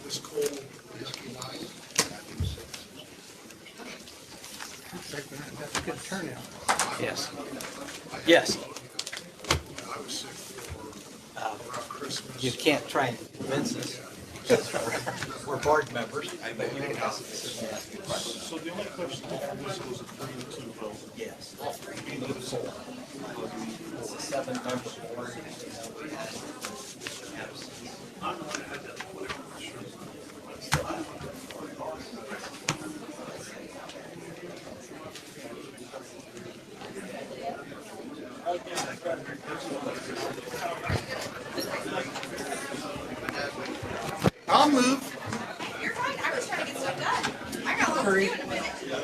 this cold, yucky night. That's a good turnout. Yes. Yes. I was sick for around Christmas. You can't try and convince us. We're board members. But you can ask questions. So the only question for this was a 3-2 vote. Yes. All three. It's a 7-member board. We had I'll move. You're fine. I was trying to get stuff done. I got a lot to do in a minute. Yeah.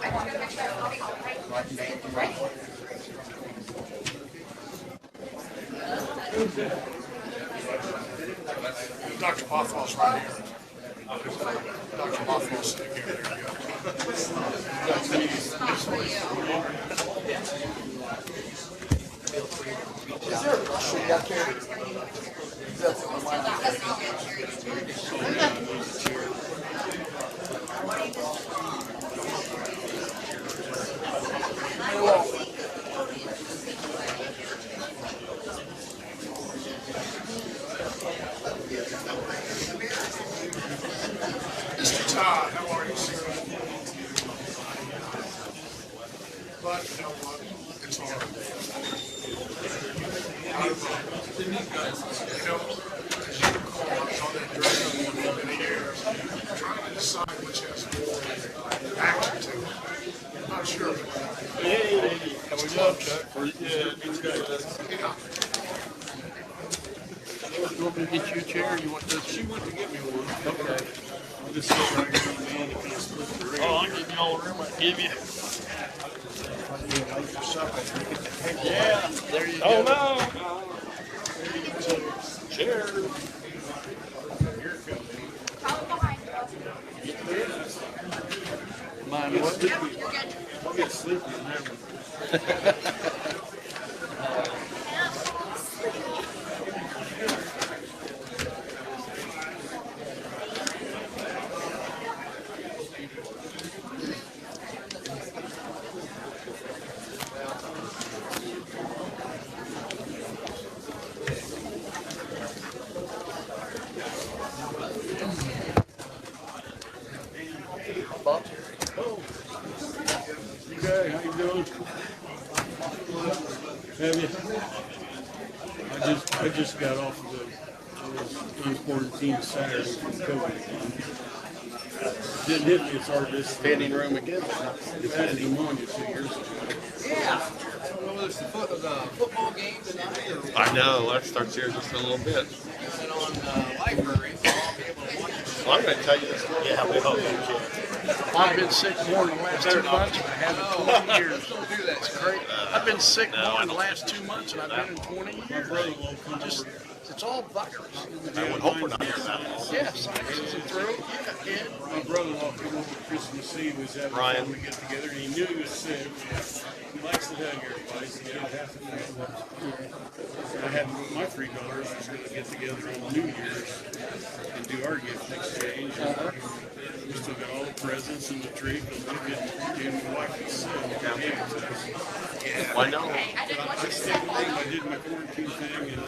I just gotta make sure everybody's all right. Dr. Bothwell's right here. Dr. Bothwell's sitting here. There you go. Is there a Russian back here? That's on my Mr. Todd, how are you, sir? But you know what? It's hard. You know, as you recall, I was on that dragon for many years, trying to decide which has more action to it. I'm not sure. Hey, how we doing, Chuck? Yeah, it's good. You want me to get you a chair? You want this? She went to get me one. Okay. I'll just sit right here on me and you can't split the room. Oh, I'll give you all the room I give you. Yeah, there you go. Oh, no. There you go. Chair. Here it comes. Follow behind. Mine what? Yep, you're good. I'll get sleepy in there. Okay, how you doing? Have you? I just got off of the quarantine Saturday from COVID. Didn't hit me as hard this standing room again. It had pneumonia 2 years ago. Yeah. I don't know whether it's the football game tonight or I know, that starts here just in a little bit. is it on library, so I'll be able to watch it. Well, I'm going to tell you this story. Yeah, we hope you can. I've been sick more in the last 2 months than I have in 20 years. Don't do that. It's great. I've been sick more in the last 2 months than I've been in 20 years. Just, it's all virus. I would hope we're not here that long. Yeah, sinuses and throat. Yeah. My brother-in-law came over Christmas Eve. Was having a Ryan. family get together, and he knew he was sick. He likes to hug everybody. So he did half the family. I had my 3 daughters was going to get together on New Year's and do our gift exchange. We still got all the presents and the tree, but we didn't do my wife was sick. They gave it to us. Why no? I didn't want I you to stayed step home. on I did my quarantine thing, and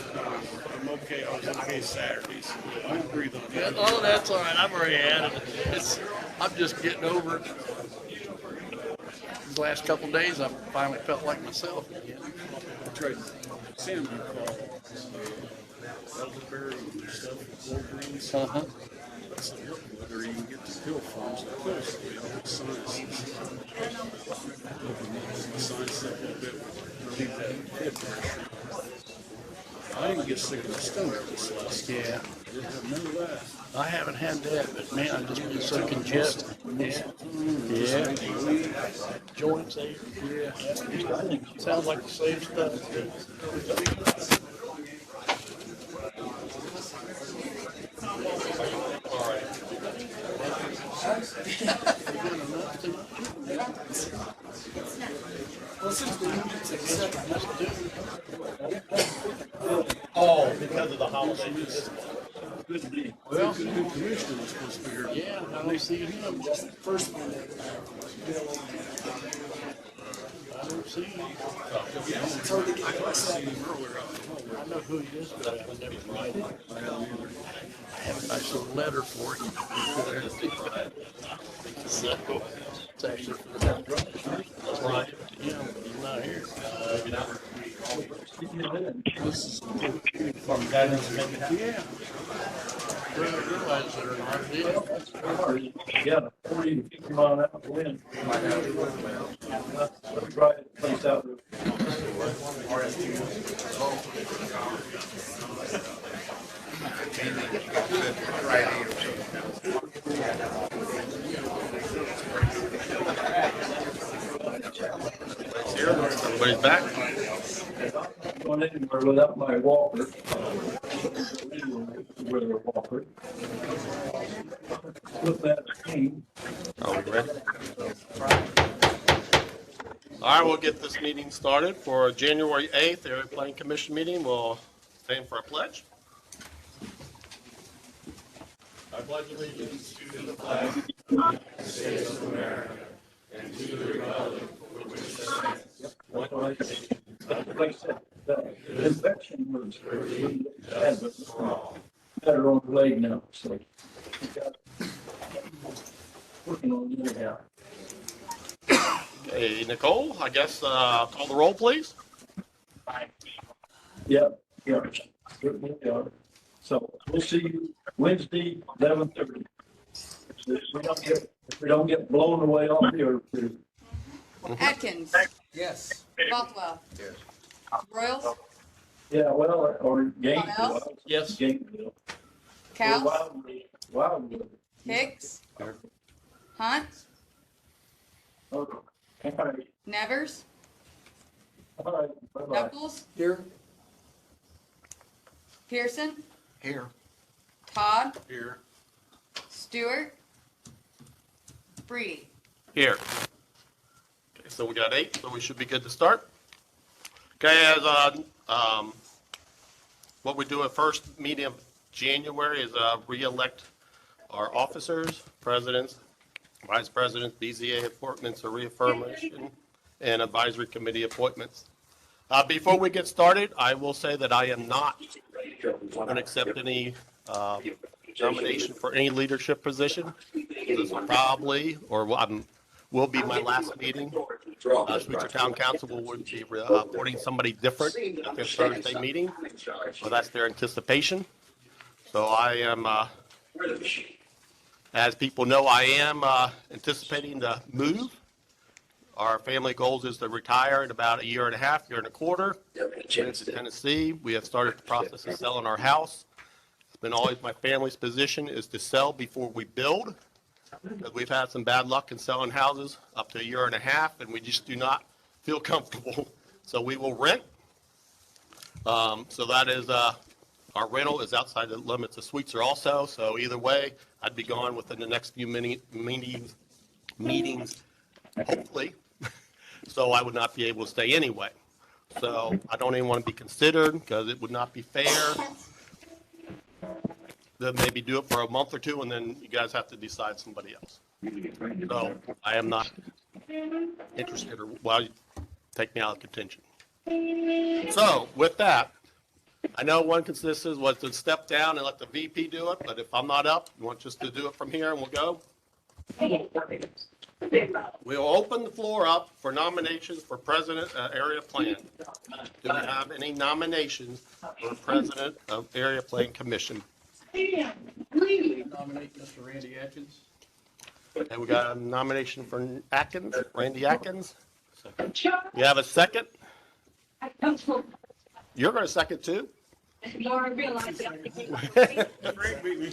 I'm okay. I was okay Saturdays. I don't breathe on that. Oh, that's all right. I've already had it. I'm just getting over it. The last couple of days, I finally felt like myself again. I tried salmon crawl, elderberry and stuff, cold greens. Uh-huh. That's the whether you can get the pill forms. The pills, science. Science that a little bit relieve that head pressure. I didn't get sick of the stomach this last time. Yeah. I didn't have none of that. I haven't had that, but man, I've just been so congested. Yeah. Joints ache. Yeah. Sounds like the same stuff. Oh, because of the holidays. Well, the new commissioner was supposed to be here. Yeah, how they see him. First one. I don't see him. I see him earlier out in the hallway. I know who he is, but I never tried it. I have a nice little letter for him. So, it's actually for the right. Yeah, but he's not here. Maybe not. This is Yeah. Didn't realize it or not. Yeah. Yeah, 40 to 50 mile an hour wind. Let's try it, place out. Everybody's back. Going anywhere without my walker. With a walker. Look at the team. Are we ready? All right, we'll get this meeting started for January 8th, Area Planning Commission meeting. We'll stand for a pledge. I pledge allegiance to the flag of the United States of America and to the republic for which it stands, one nation. Like I said, the infection was bad, but better on the leg now, so. we got working on it now. Okay, Nicole, I guess call the roll, please. Yep, certainly are. So we'll see you Wednesday, 11:30. If we don't get blown away off the earth, too. Atkins. Yes. Bothwell. Yes. Royals. Yeah, well, or Gainesville. Else? Yes. Gainesville. Cows. Wildwood. Hicks. Hunt. Okay. All right. Nevers. All right. Bye-bye. Knuckles. Here. Pearson. Here. Todd. here. Stewart. Breedy. Here. Okay, so we got 8, so we should be good to start. Okay, as what we do at first meeting of January is re-elect our officers, presidents, vice presidents, BZA appointments or reaffirmation, and advisory committee appointments. Before we get started, I will say that I am not going to accept any nomination for any leadership position. This will probably, or will be my last meeting. Sweetser Town Council will be appointing somebody different at their Thursday meeting. So that's their anticipation. So I am, as people know, I am anticipating to move. Our family goals is to retire in about a year and a half, year and a quarter. In Tennessee, we have started the process of selling our house. It's been always my family's position is to sell before we build. Because we've had some bad luck in selling houses up to a year and a half, and we just do not feel comfortable. So we will rent. So that is, our rental is outside the limits of Sweetser also. So either way, I'd be gone within the next few meetings, hopefully. So I would not be able to stay anyway. So I don't even want to be considered because it would not be fair. Then maybe do it for a month or two, and then you guys have to decide somebody else. So I am not interested, or well, take me out of contention. So with that, I know one consensus was to step down and let the VP do it, but if I'm not up, you want just to do it from here and we'll go? We'll open the floor up for nominations for president area plan. Do we have any nominations for president of area plan commission? Nominate Mr. Randy Atkins. And we got a nomination for Atkins, Randy Atkins. You have a second? You're going to second too? Frank beat me.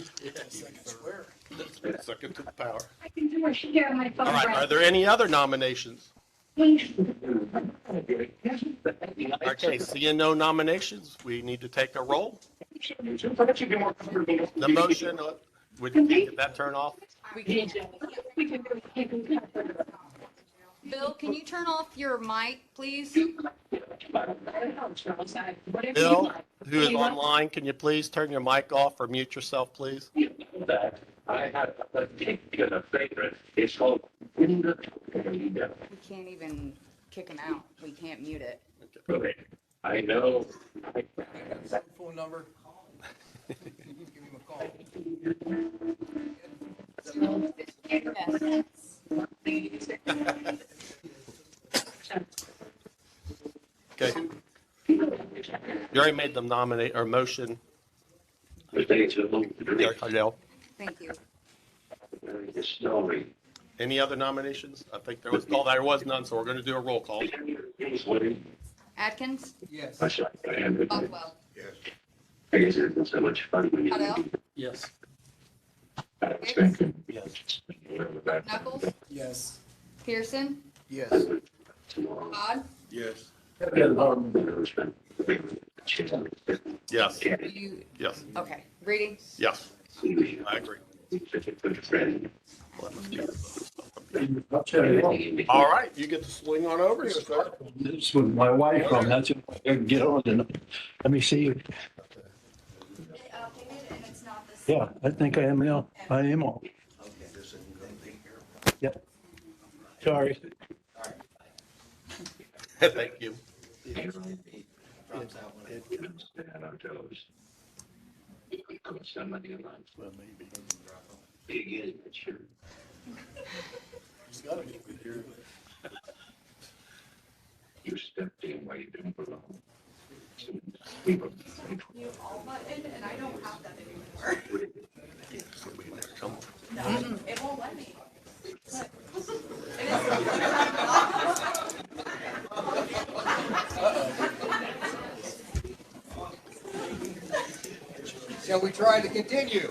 Second to the power. I can do a share my phone. All right, are there any other nominations? Okay, seeing no nominations, we need to take a roll. The motion, did that turn off? We can. Bill, can you turn off your mic, please? Bill, who is online, can you please turn your mic off or mute yourself, please? That I have a particular favorite. It's called In the We can't even kick him out. We can't mute it. Really? I know. Cell phone number. You can give him a call. Okay. You already made the nominate or motion. Gary Cardell. Thank you. Story. Any other nominations? I think there was none, so we're going to do a roll call. Atkins, Yes. Buckwell, I guess it's been so much fun when you Cottle, Yes. Hicks, Yes. Knuckles, Yes. Pearson, Yes. Todd, Yes. Yes. you, Yes. okay, Reedy, Yes. I agree. I'll tell you what, All right, you get to swing on over here, sir. this was my wife from, that's if I can get on and let me see. it updated and it's not the same. Yeah, I think I am now. I am on. Yep. Sorry. Thank you. Somebody alive. Well, maybe. Begin, sure. He's gotta be here. You stepped in while you didn't belong. You all button and I don't have that anymore. Come on. No, it won't let me. Shall we try to continue?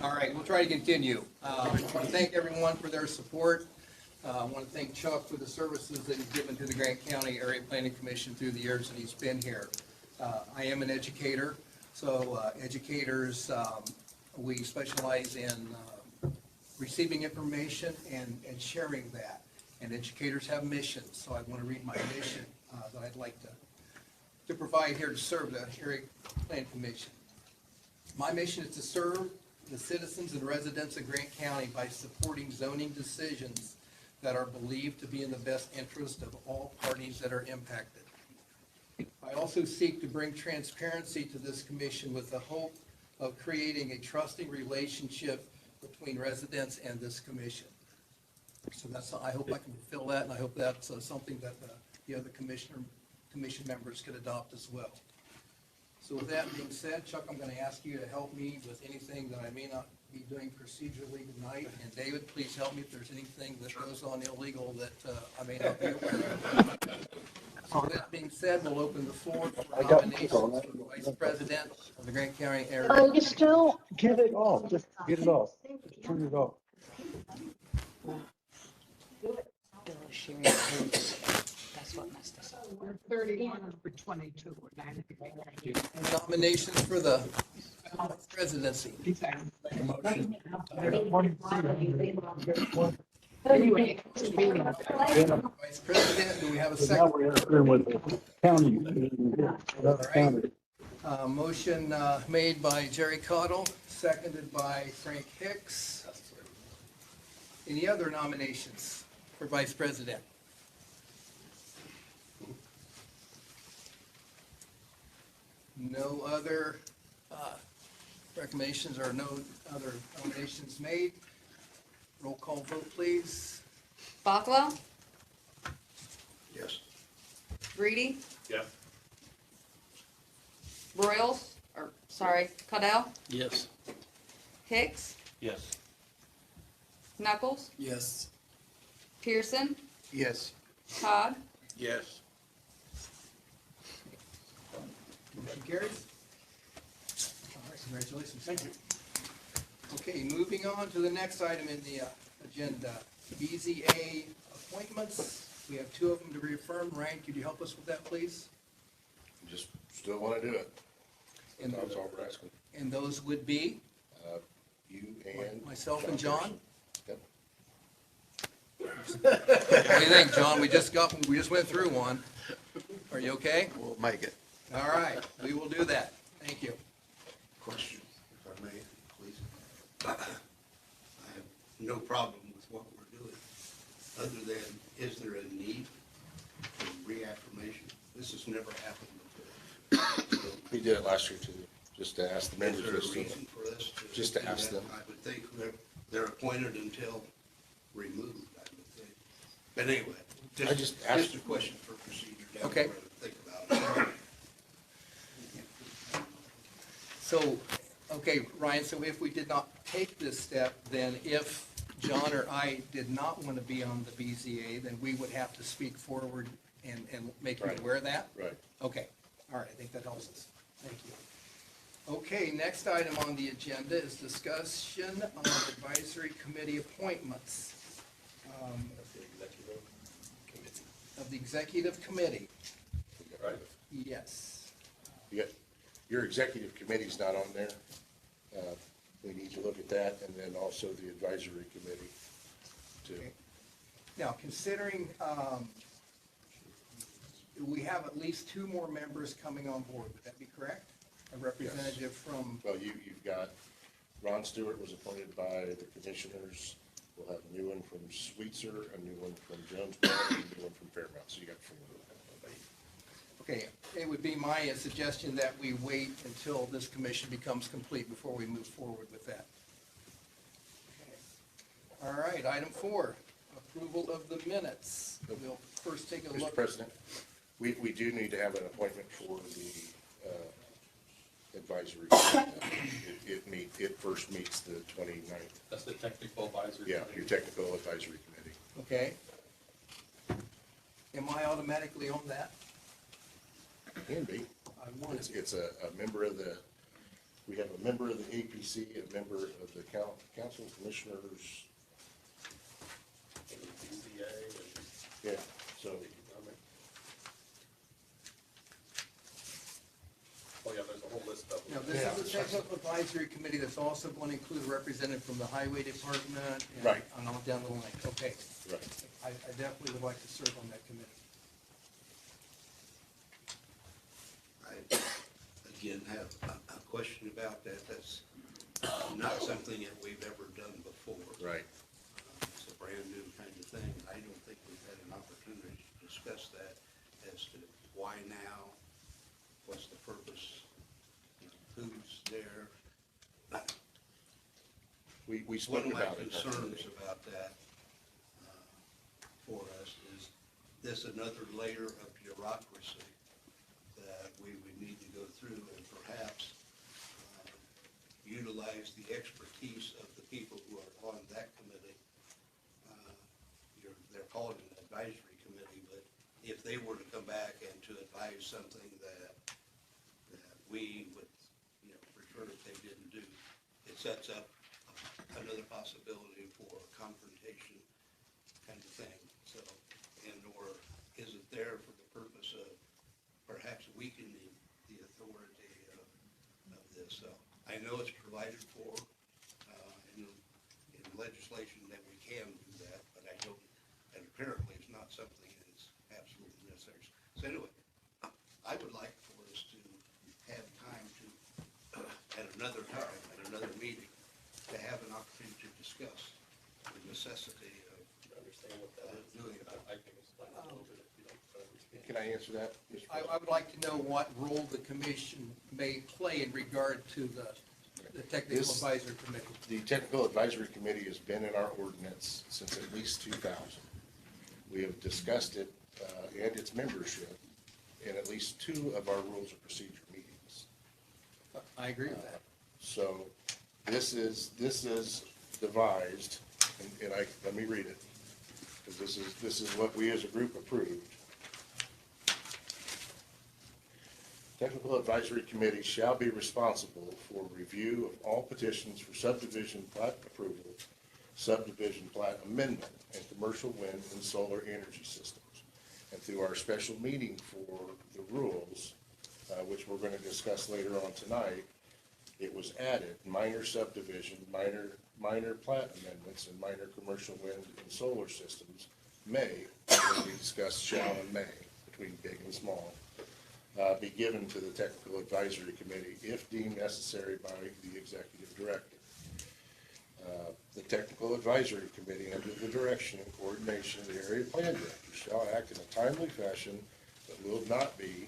All right, we'll try to continue. I want to thank everyone for their support. I want to thank Chuck for the services that he's given to the Grant County Area Planning Commission through the years that he's been here. I am an educator, so educators, we specialize in receiving information and sharing that. And educators have missions, so I want to read my mission that I'd like to provide here to serve the Area Planning Commission. My mission is to serve the citizens and residents of Grant County by supporting zoning decisions that are believed to be in the best interest of all parties that are impacted. I also seek to bring transparency to this commission with the hope of creating a trusting relationship between residents and this commission. So that's, I hope I can fulfill that, and I hope that's something that the other commission members could adopt as well. So with that being said, Chuck, I'm going to ask you to help me with anything that I may not be doing procedurally tonight. And David, please help me if there's anything that goes on illegal that I may not be aware of. So with that being said, we'll open the floor for nominations for Vice President of the Grant County Area. You still get it off. Just get it off. Just turn it off. Bill is sharing his. That's what messed us up. We're 31 over 22. We're 90. Nominations for the presidency. Anyway, Vice President, do we have a So now second? we're interfering with the county. Another county. Motion made by Jerry Cottle, seconded by Frank Hicks. Any other nominations for Vice President? No other recommendations or no other nominations made? Roll call vote, please. Bothwell, Yes. Reedy, Yes. Broyles, or sorry, Cottle, Yes. Hicks, Yes. Knuckles, Yes. Pearson, Yes. Todd, Yes. Motion carries. All right, congratulations. Thank you. Okay, moving on to the next item in the agenda, BZA appointments. We have two of them to reaffirm. Ryan, could you help us with that, please? Just still want to do it. And That's all we're asking. and those would be, You and. Myself and John? Yep. What do you think, John? We just went through one. Are you okay? We'll make it. All right, we will do that. Thank you. Question, if I may, please. I have no problem with what we're doing, other than, is there a need for reaffirmation? This has never happened before. We did it last year too, just to ask the Is members. there a just reason for us to? just to do ask that? them. I would think they're appointed until removed, I would think. But anyway, I just asked- just a question for procedure down the Okay. road, think about it. So, okay, Ryan, so if we did not take this step, then if John or I did not want to be on the BZA, then we would have to speak forward and make you Right. aware of that? Right. Okay, all right, I think that helps us. Thank you. Okay, next item on the agenda is discussion on advisory committee appointments of the executive committee. Right. Yes. Your executive committee's not on there. We need to look at that, and then also the advisory committee too. Okay. Now, considering, we have at least two more members coming on board, would that be correct? A representative from, Well, you've got, Ron Stewart was appointed by the commissioners. We'll have a new one from Sweetser, a new one from Jonesboro, and a new one from Fairmount, so you got four. okay, it would be my suggestion that we wait until this commission becomes complete before we move forward with that. Okay. All right, item 4, approval of the minutes. We'll first take a Mr. look. President, we do need to have an appointment for the advisory. It first meets the 29th. That's the technical advisory. Yeah, your technical advisory committee. Okay. Am I automatically on that? Can be. I want It's, to. it's a member of the, we have a member of the APC, a member of the council commissioners. Yeah, so, Oh, yeah, there's a whole list of Now, this is the technical advisory committee that's also going to include a representative from the highway department. And Right. on down the line, okay. right. I definitely would like to serve on that committee. I, again, have a question about that. That's not something that we've ever done before. Right. It's a brand new kind of thing. I don't think we've had an opportunity to discuss that as to why now, what's the purpose, who's there. We spoke One of my about it. concerns about that for us is this another layer of bureaucracy that we would need to go through and perhaps utilize the expertise of the people who are on that committee. They're called an advisory committee, but if they were to come back and to advise something that we would, prefer if they didn't do, it sets up another possibility for confrontation kind of thing. So, or is it there for the purpose of perhaps weakening the authority of this? So I know it's provided for in legislation that we can do that, but I don't, and apparently it's not something that's absolutely necessary. So anyway, I would like for us to have time to, at another time, at another meeting, to have an opportunity to discuss the necessity of doing it. Can I answer that? Mr. I President? would like to know what role the commission may play in regard to the technical This- advisory committee. The technical advisory committee has been in our ordinance since at least 2000. We have discussed it and its membership in at least 2 of our rules of procedure meetings. I agree with that. So this is devised, and let me read it, because this is what we as a group approved. Technical Advisory Committee shall be responsible for review of all petitions for subdivision plat approval, subdivision plat amendment, and commercial wind and solar energy systems. And through our special meeting for the rules, which we're going to discuss later on tonight, it was added, minor subdivision, minor plat amendments, and minor commercial wind and solar systems may, when we discussed shall and may, between big and small, be given to the Technical Advisory Committee if deemed necessary by the Executive Director. The Technical Advisory Committee, under the direction and coordination of the Area Plan Director, shall act in a timely fashion, but will not be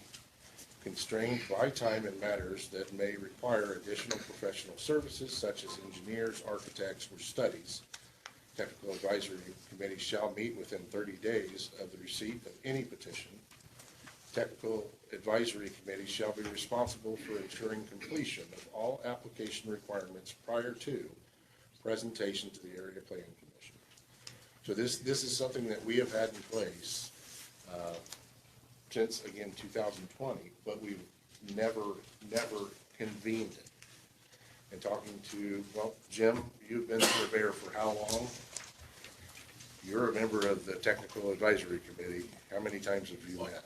constrained by time in matters that may require additional professional services such as engineers, architects, or studies. Technical Advisory Committee shall meet within 30 days of the receipt of any petition. Technical Advisory Committee shall be responsible for ensuring completion of all application requirements prior to presentation to the Area Planning Commission. So this is something that we have had in place since, again, 2020, but we've never convened it. And talking to, well, Jim, you've been surveyor for how long? You're a member of the Technical Advisory Committee. How many times have you met?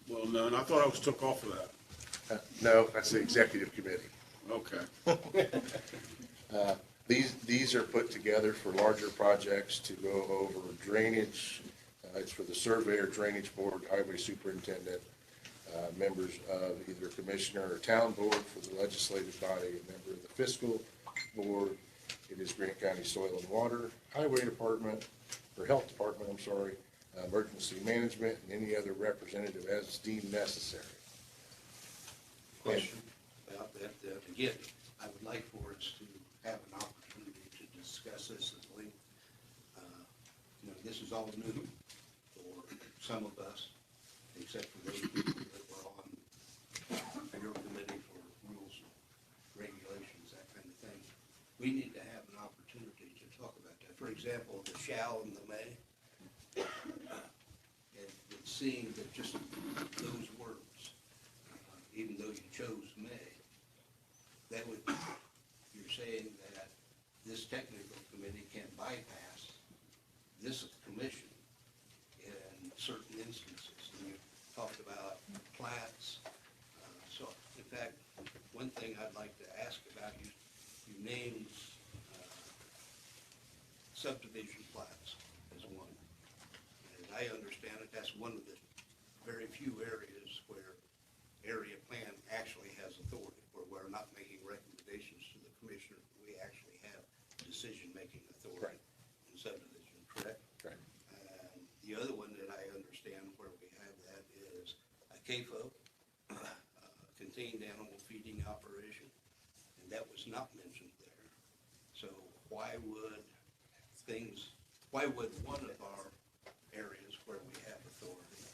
Well, none. I thought I was took off of that. No, that's the Executive Committee. Okay. These are put together for larger projects to go over drainage. It's for the surveyor, drainage board, highway superintendent, members of either commissioner or town board, for the legislative body, a member of the fiscal board. It is Grant County Soil and Water, Highway Department, or Health Department, I'm sorry, emergency management, and any other representative as deemed necessary. Question about that, again, I would like for us to have an opportunity to discuss this at length. This is all new for some of us, except for those people that were on your committee for rules and regulations, that kind of thing. We need to have an opportunity to talk about that. For example, the shall and the may. It seemed that just those words, even though you chose may, that would, you're saying that this technical committee can bypass this commission in certain instances. And you talked about plats. So, in fact, one thing I'd like to ask about, you named subdivision plats as one. And I understand that that's one of the very few areas where area plan actually has authority, where we're not making recommendations to the commissioner. We actually have decision-making authority in subdivision, correct? Right. The other one that I understand where we have that is a CAFO, contained animal feeding operation, and that was not mentioned there. So why would one of our areas where we have authority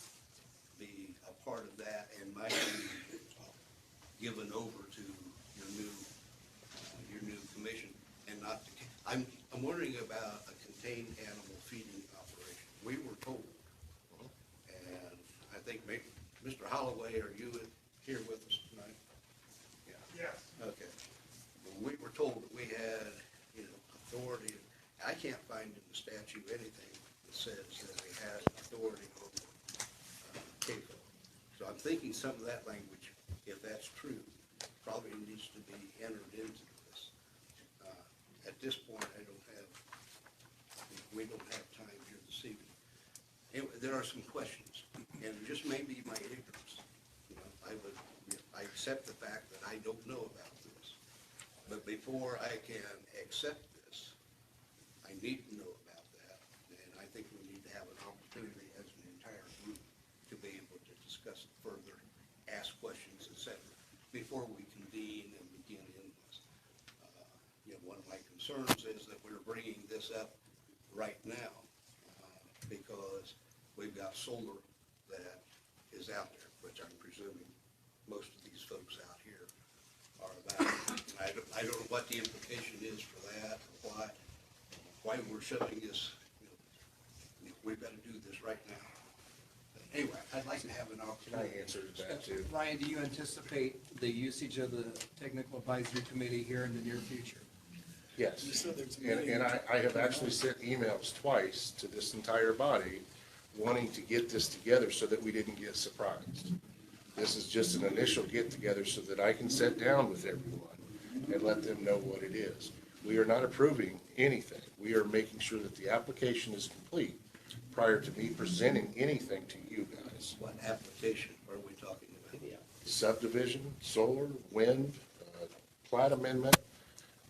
be a part of that and might be given over to your new commission and not to, I'm wondering about a contained animal feeding operation. We were told, and I think maybe, Mr. Holloway, are you here with us tonight? Yeah. Yes. Okay. We were told that we had, authority. I can't find in the statute anything that says that we had authority over CAFO. So I'm thinking some of that language, if that's true, probably needs to be entered into this. At this point, we don't have time here this evening. Anyway, there are some questions, and just maybe my ignorance. I accept the fact that I don't know about this, but before I can accept this, I need to know about that, and I think we need to have an opportunity as an entire group to be able to discuss it further, ask questions, etc., before we convene and begin in this. One of my concerns is that we're bringing this up right now because we've got solar that is out there, which I'm presuming most of these folks out here are about. I don't know what the implication is for that, or why we're showing this. We've got to do this right now. But anyway, I'd like to have an opportunity. I answered that too. Ryan, do you anticipate the usage of the Technical Advisory Committee here in the near future? Yes, and I have actually sent emails twice to this entire body wanting to get this together so that we didn't get surprised. This is just an initial get-together so that I can sit down with everyone and let them know what it is. We are not approving anything. We are making sure that the application is complete prior to me presenting anything to you guys. What application are we talking about? Subdivision, solar, wind, plat amendment.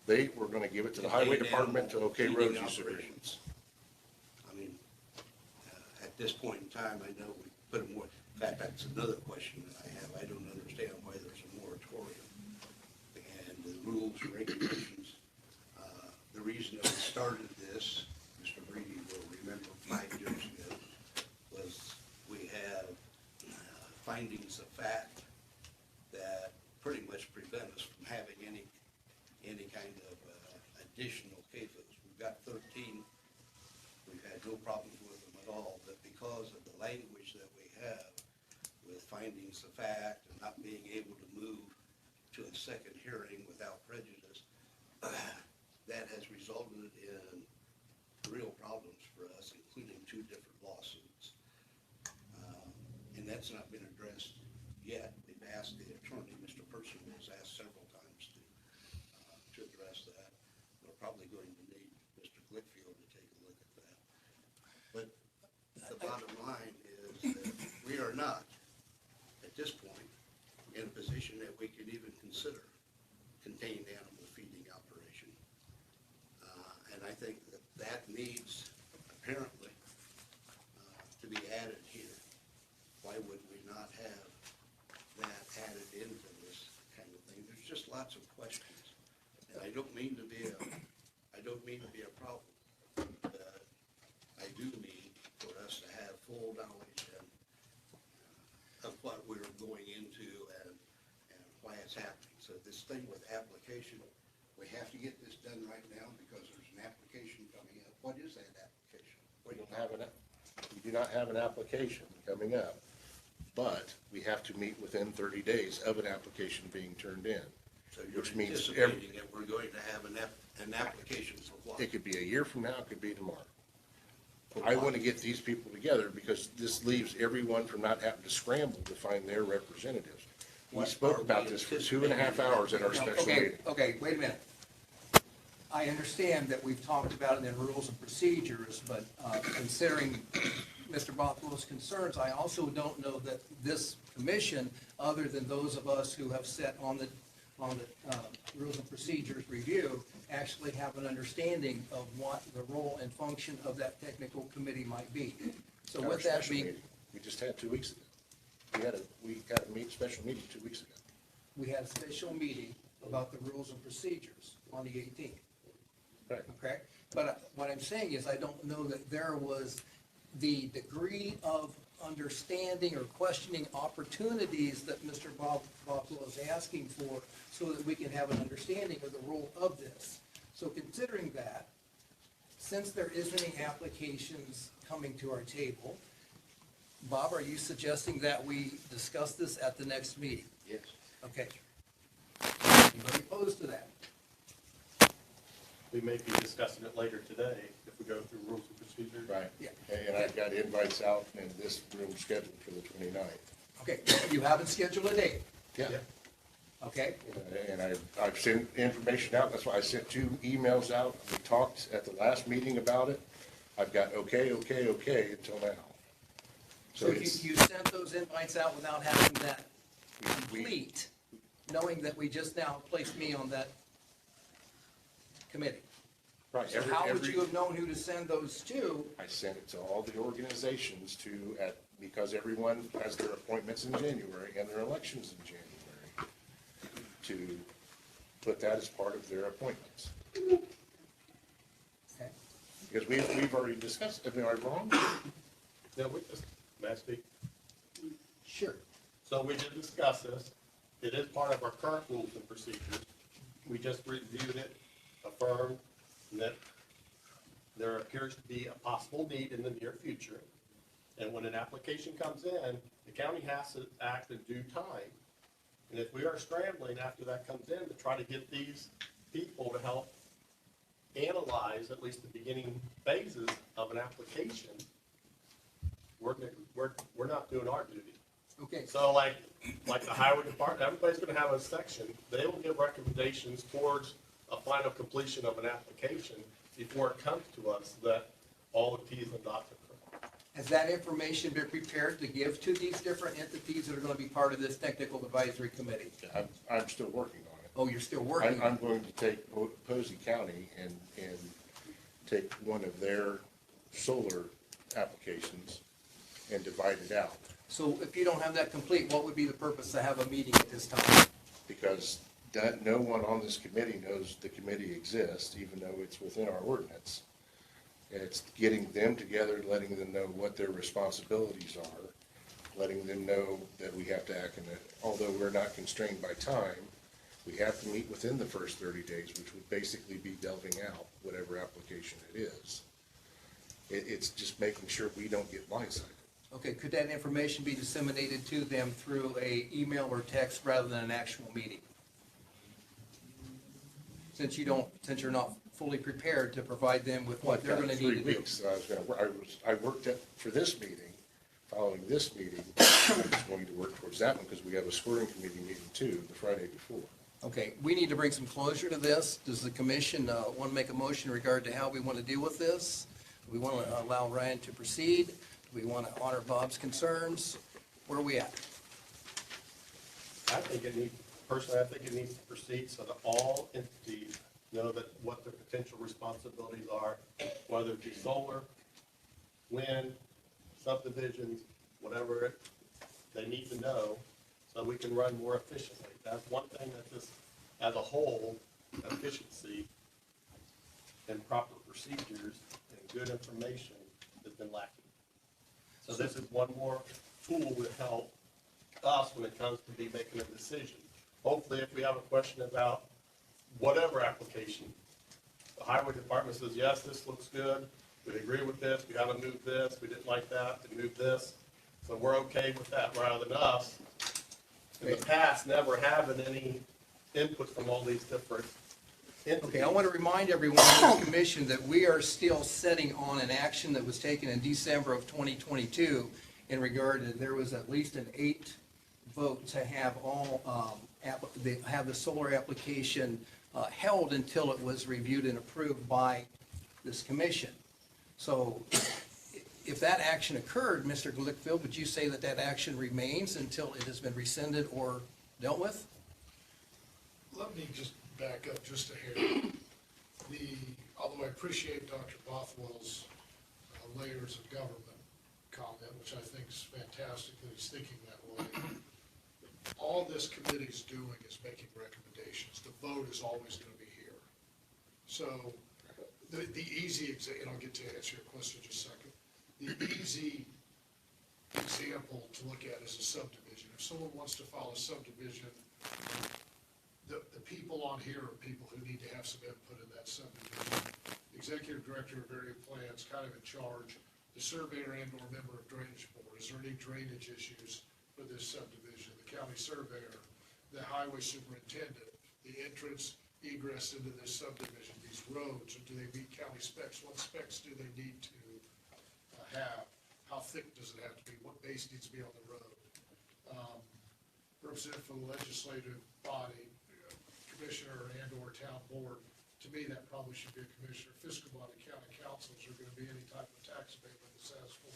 They were gonna give it to the highway department to okay road use Operations. agreements. I mean, at this point in time, I know we put more, in fact, that's another question that I have. I don't understand why there's a moratorium. And the rules and regulations, the reason that we started this, Mr. Brady will remember 5 years ago, was we have findings of fact that pretty much prevent us from having any kind of additional CAFOs. We've got 13. We've had no problems with them at all, but because of the language that we have with findings of fact and not being able to move to a second hearing without prejudice, that has resulted in real problems for us, including 2 different lawsuits. And that's not been addressed yet. They've asked the attorney, Mr. Person has asked several times to address that. We're probably going to need Mr. Glickfield to take a look at that. But the bottom line is that we are not, at this point, in a position that we can even consider contained animal feeding operation. And I think that needs, apparently, to be added here. Why would we not have that added into this kind of thing? There's just lots of questions. And I don't mean to be a problem, but I do need for us to have full knowledge of what we're going into and why it's happening. So this thing with application, we have to get this done right now because there's an application coming up. What is that application? We do not have an application coming up, but we have to meet within 30 days of an application being turned in. So you're Which means anticipating that we're going to have an application for what? It could be a year from now, it could be tomorrow. I want to get these people together because this leaves everyone from not having to scramble to find their representatives. We What spoke are about we this for 2.5 hours at our special Okay, meeting. okay, wait a minute. I understand that we've talked about it in rules and procedures, but considering Mr. Bothwell's concerns, I also don't know that this commission, other than those of us who have sat on the rules and procedures review, actually have an understanding of what the role and function of that technical committee might be. So Our with that special being, meeting, we just had 2 weeks ago. We had a special meeting 2 weeks ago. we had a special meeting about the rules and procedures on the 18th. Right. Okay, but what I'm saying is I don't know that there was the degree of understanding or questioning opportunities that Mr. Bothwell is asking for so that we can have an understanding of the role of this. So considering that, since there isn't any applications coming to our table, Bob, are you suggesting that we discuss this at the next meeting? Yes. Okay. Anybody opposed to that? We may be discussing it later today if we go through rules and procedures. Right. Yeah. And I've got invites out in this room scheduled for the 29th. Okay, you haven't scheduled a date, Yeah. okay? And I've sent information out, that's why I sent 2 emails out. We talked at the last meeting about it. I've got okay until now. So you sent those invites out without having that complete, knowing that we just now placed me on that committee. Right, So how would you have known who to send those to? I sent it to all the organizations because everyone has their appointments in January and their elections in January, to put that as part of their appointments. Okay. Because we've already discussed, am I wrong? Yeah, we just, may I speak? Sure. So we did discuss this. It is part of our current rules and procedures. We just reviewed it, affirmed that there appears to be a possible need in the near future. And when an application comes in, the county has to act in due time. And if we are scrambling after that comes in to try to get these people to help analyze at least the beginning phases of an application, we're not doing our duty. Okay, So like the highway department, everybody's gonna have a section, they will give recommendations towards a final completion of an application before it comes to us that all the Ts and dots are correct. has that information been prepared to give to these different entities that are gonna be part of this technical advisory committee? I'm still working on it. Oh, you're still working? I'm going to take Posey County and take one of their solar applications and divide it out. So if you don't have that complete, what would be the purpose to have a meeting at this time? Because no one on this committee knows the committee exists, even though it's within our ordinance. And it's getting them together, letting them know what their responsibilities are, letting them know that we have to act in it. Although we're not constrained by time, we have to meet within the first 30 days, which would basically be delving out whatever application it is. It's just making sure we don't get blindsided. Okay, could that information be disseminated to them through a email or text rather than an actual meeting? Since you're not fully prepared to provide them with what they're gonna need to 3 do. weeks that I was gonna, I worked at, for this meeting, following this meeting, I was going to work towards that one, because we have a scoring committee meeting too, the Friday before. Okay, we need to bring some closure to this. Does the commission want to make a motion in regard to how we want to deal with this? Do we want to allow Ryan to proceed? Do we want to honor Bob's concerns? Where are we at? I think it needs, personally, I think it needs to proceed so that all entities know that what their potential responsibilities are, whether it be solar, wind, subdivisions, whatever they need to know, so we can run more efficiently. That's one thing that this, as a whole, efficiency and proper procedures and good information has been lacking. So this is one more tool to help us when it comes to be making a decision. Hopefully, if we have a question about whatever application, the highway department says, yes, this looks good, we agree with this, we gotta move this, we didn't like that, to move this, so we're okay with that, rather than us, in the past, never having any input from all these different entities. Okay, I want to remind everyone in the commission that we are still sitting on an action that was taken in December of 2022 in regard to, there was at least an 8 vote to have all, have the solar application held until it was reviewed and approved by this commission. So if that action occurred, Mr. Glickfield, would you say that that action remains until it has been rescinded or dealt with? Let me just back up just a hair. Although I appreciate Dr. Bothwell's layers of government comment, which I think is fantastic that he's thinking that way, all this committee's doing is making recommendations. The vote is always going to be here. So the easy, and I'll get to answer your question in just a second. The easy example to look at is a subdivision. If someone wants to file a subdivision, the people on here are people who need to have some input in that subdivision. The executive director of area plans kind of in charge, the surveyor and or member of drainage board. Is there any drainage issues for this subdivision? The county surveyor, the highway superintendent, the entrance egress into this subdivision, these roads, or do they meet county specs? What specs do they need to have? How thick does it have to be? What base needs to be on the road? Representative from the legislative body, commissioner and or town board, to me, that probably should be a commissioner. Fiscal body, county councils are going to be any type of tax abatement that says for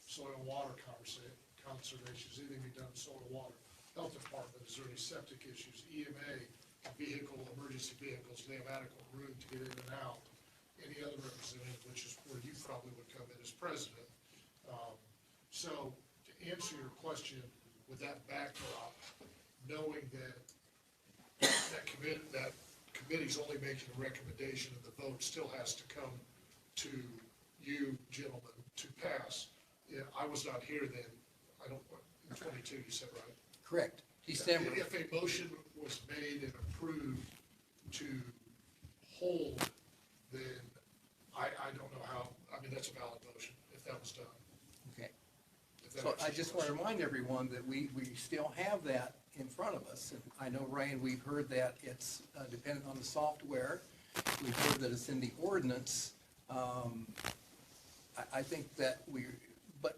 soil and water conservation, is anything be done with soil and water? Health department, is there any septic issues? EMA, emergency vehicles, do they have adequate room to get in and out? Any other representative, which is where you probably would come in as president. So to answer your question with that backdrop, knowing that committee's only making a recommendation and the vote still has to come to you gentlemen to pass. Yeah, I was not here then. I don't, in 22 you said, right? Correct. December. If a motion was made and approved to hold, then I don't know how, I mean, that's a valid motion if that was done. Okay. If that So answers I your just want to question. remind everyone that we still have that in front of us. And I know, Ryan, we've heard that it's dependent on the software. We've heard that it's in the ordinance. I think that but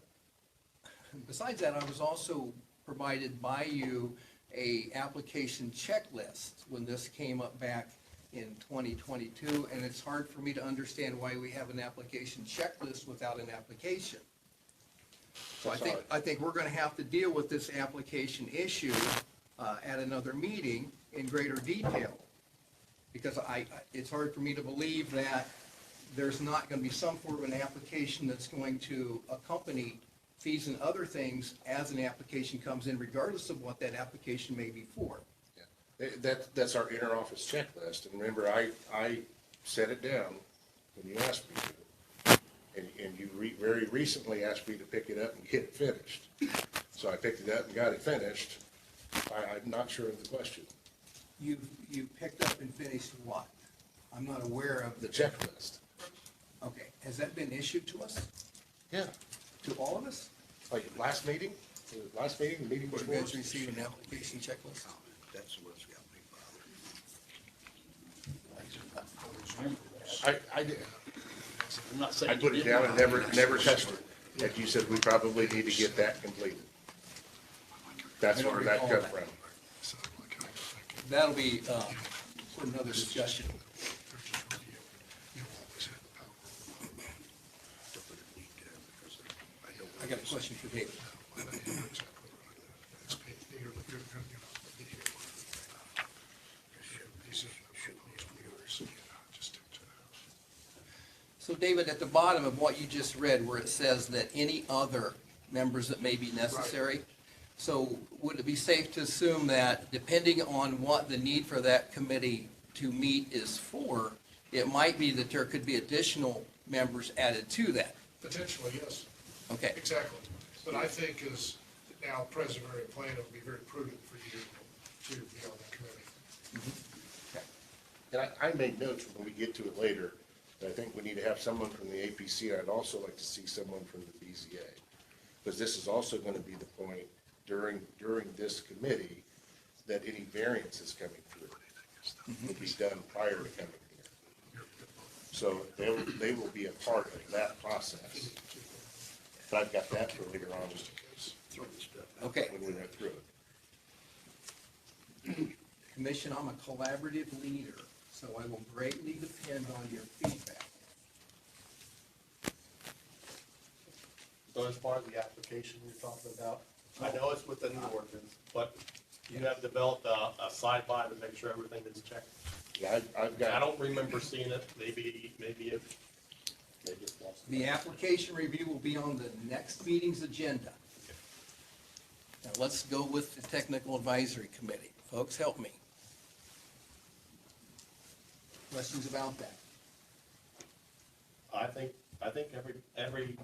besides that, I was also provided by you a application checklist when this came up back in 2022, and it's hard for me to understand why we have an application checklist without an application. So I think we're gonna have to deal with this application issue at another meeting in greater detail. Because it's hard for me to believe that there's not gonna be some form of an application that's going to accompany fees and other things as an application comes in, regardless of what that application may be for. That's our inter-office checklist, and remember, I set it down when you asked me to. And you very recently asked me to pick it up and get it finished. So I picked it up and got it finished. I'm not sure of the question. You picked up and finished what? I'm not aware of. The checklist. Okay, has that been issued to us? Yeah. To all of us? Like last meeting, the meeting Did before. you guys receive an application checklist? That's what's got me bothered. I did. I'm not saying. I put it down and never touched it. And you said we probably need to get that completed. That's where that comes from. That'll be for another discussion. I got a question for David. So David, at the bottom of what you just read, where it says that any other members that may be necessary, so would it be safe to assume that depending on what the need for that committee to meet is for, it might be that there could be additional members added to that? Potentially, yes. Okay. Exactly. But I think as now President Area Plan, it would be very prudent for you to be on that committee. And I made notes when we get to it later, that I think we need to have someone from the APC. I'd also like to see someone from the BZA. Because this is also going to be the point during this committee that any variances coming through will be done prior to coming here. So they will be a part of that process. But I've got that for later on Okay. when we went through it. Commission, I'm a collaborative leader, so I will greatly depend on your feedback. So as far as the application you're talking about, I know it's within the ordinance, but you have developed a sidebar to make sure everything is checked. Yeah, I've got. I don't remember seeing it, maybe it's lost. The application review will be on the next meeting's agenda. Now, let's go with the Technical Advisory Committee. Folks, help me. Questions about that? I think every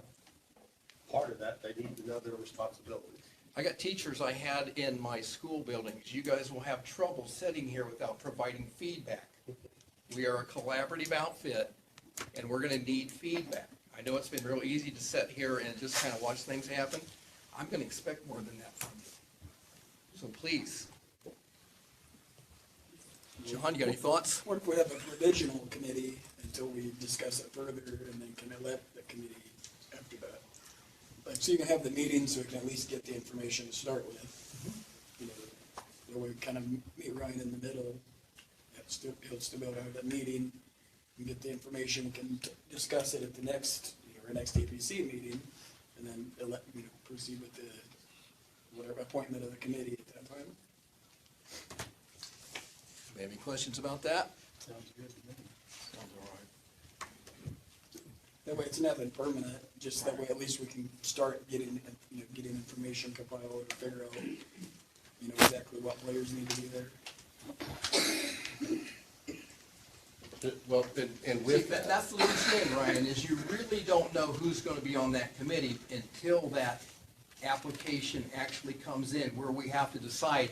part of that, they need to know their responsibilities. I got teachers I had in my school buildings. You guys will have trouble sitting here without providing feedback. We are a collaborative outfit, and we're gonna need feedback. I know it's been real easy to sit here and just kind of watch things happen. I'm gonna expect more than that from you. So please. John, you got any thoughts? What if we have a provisional committee until we discuss it further and then can elect the committee after that? Like, so you can have the meeting so we can at least get the information to start with. You know, that way we kind of meet right in the middle. He'll still be able to have that meeting and get the information, we can discuss it at the next, our next APC meeting, and then proceed with the, whatever appointment of the committee at that time. Any questions about that? Sounds good to me. Sounds all right. That way it's nothing permanent, just that way at least we can start getting, getting information compiled or figure out, exactly what players need to be there. Well, and with that. That's the loose end, Ryan, is you really don't know who's gonna be on that committee until that application actually comes in, where we have to decide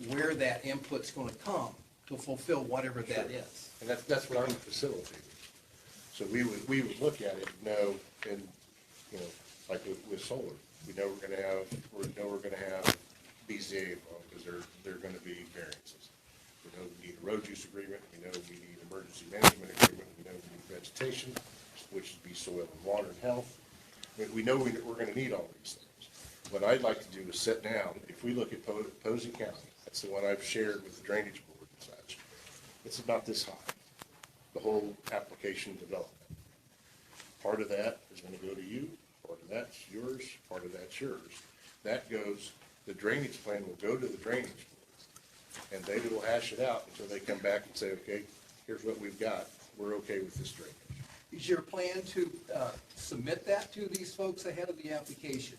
where that input's gonna come to fulfill whatever that is. And that's what I'm facilitating. So we would look at it and know, and, like with solar, we know we're gonna have BZA involved, because they're gonna be variances. We know we need a road use agreement, we know we need emergency management agreement, we know we need vegetation, which would be soil and water and health. We know we're gonna need all these things. what I'd like to do is sit down, if we look at Posey County, that's the one I've shared with the drainage board and such, it's about this high, the whole application development. Part of that is gonna go to you, part of that's yours, part of that's yours. That goes, the drainage plan will go to the drainage board, and they will hash it out until they come back and say, okay, here's what we've got, we're okay with this drainage. Is your plan to submit that to these folks ahead of the application?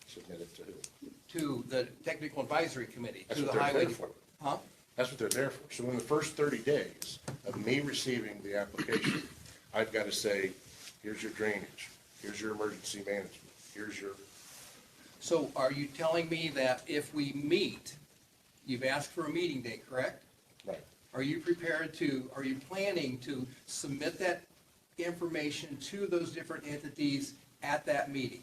Submit it to who? To the Technical Advisory Committee, That's to what the they're Highway there for. Department? Huh? That's what they're there for. So in the first 30 days of me receiving the application, I've got to say, here's your drainage, here's your emergency management, here's your, So are you telling me that if we meet, you've asked for a meeting date, correct? right. Are you planning to submit that information to those different entities at that meeting?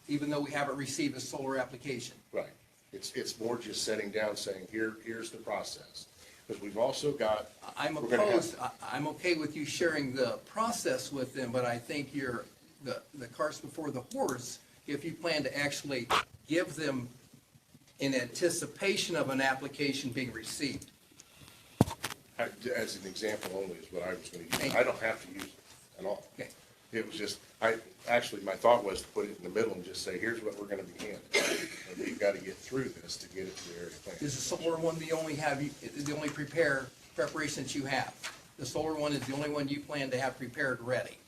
Even though we haven't received a solar application? Right. It's more just setting down, saying, here's the process. Because we've also got, I'm we're gonna have- opposed, I'm okay with you sharing the process with them, but I think the cart's before the horse if you plan to actually give them in anticipation of an application being received. as an example only is what I was gonna use. Thank you. I don't have to use it at all. Okay. It was just, actually, my thought was to put it in the middle and just say, here's what we're gonna be handed. And we've got to get through this to get it to the area plan. Is the solar one the only preparation that you have? The solar one is the only one you plan to have prepared ready?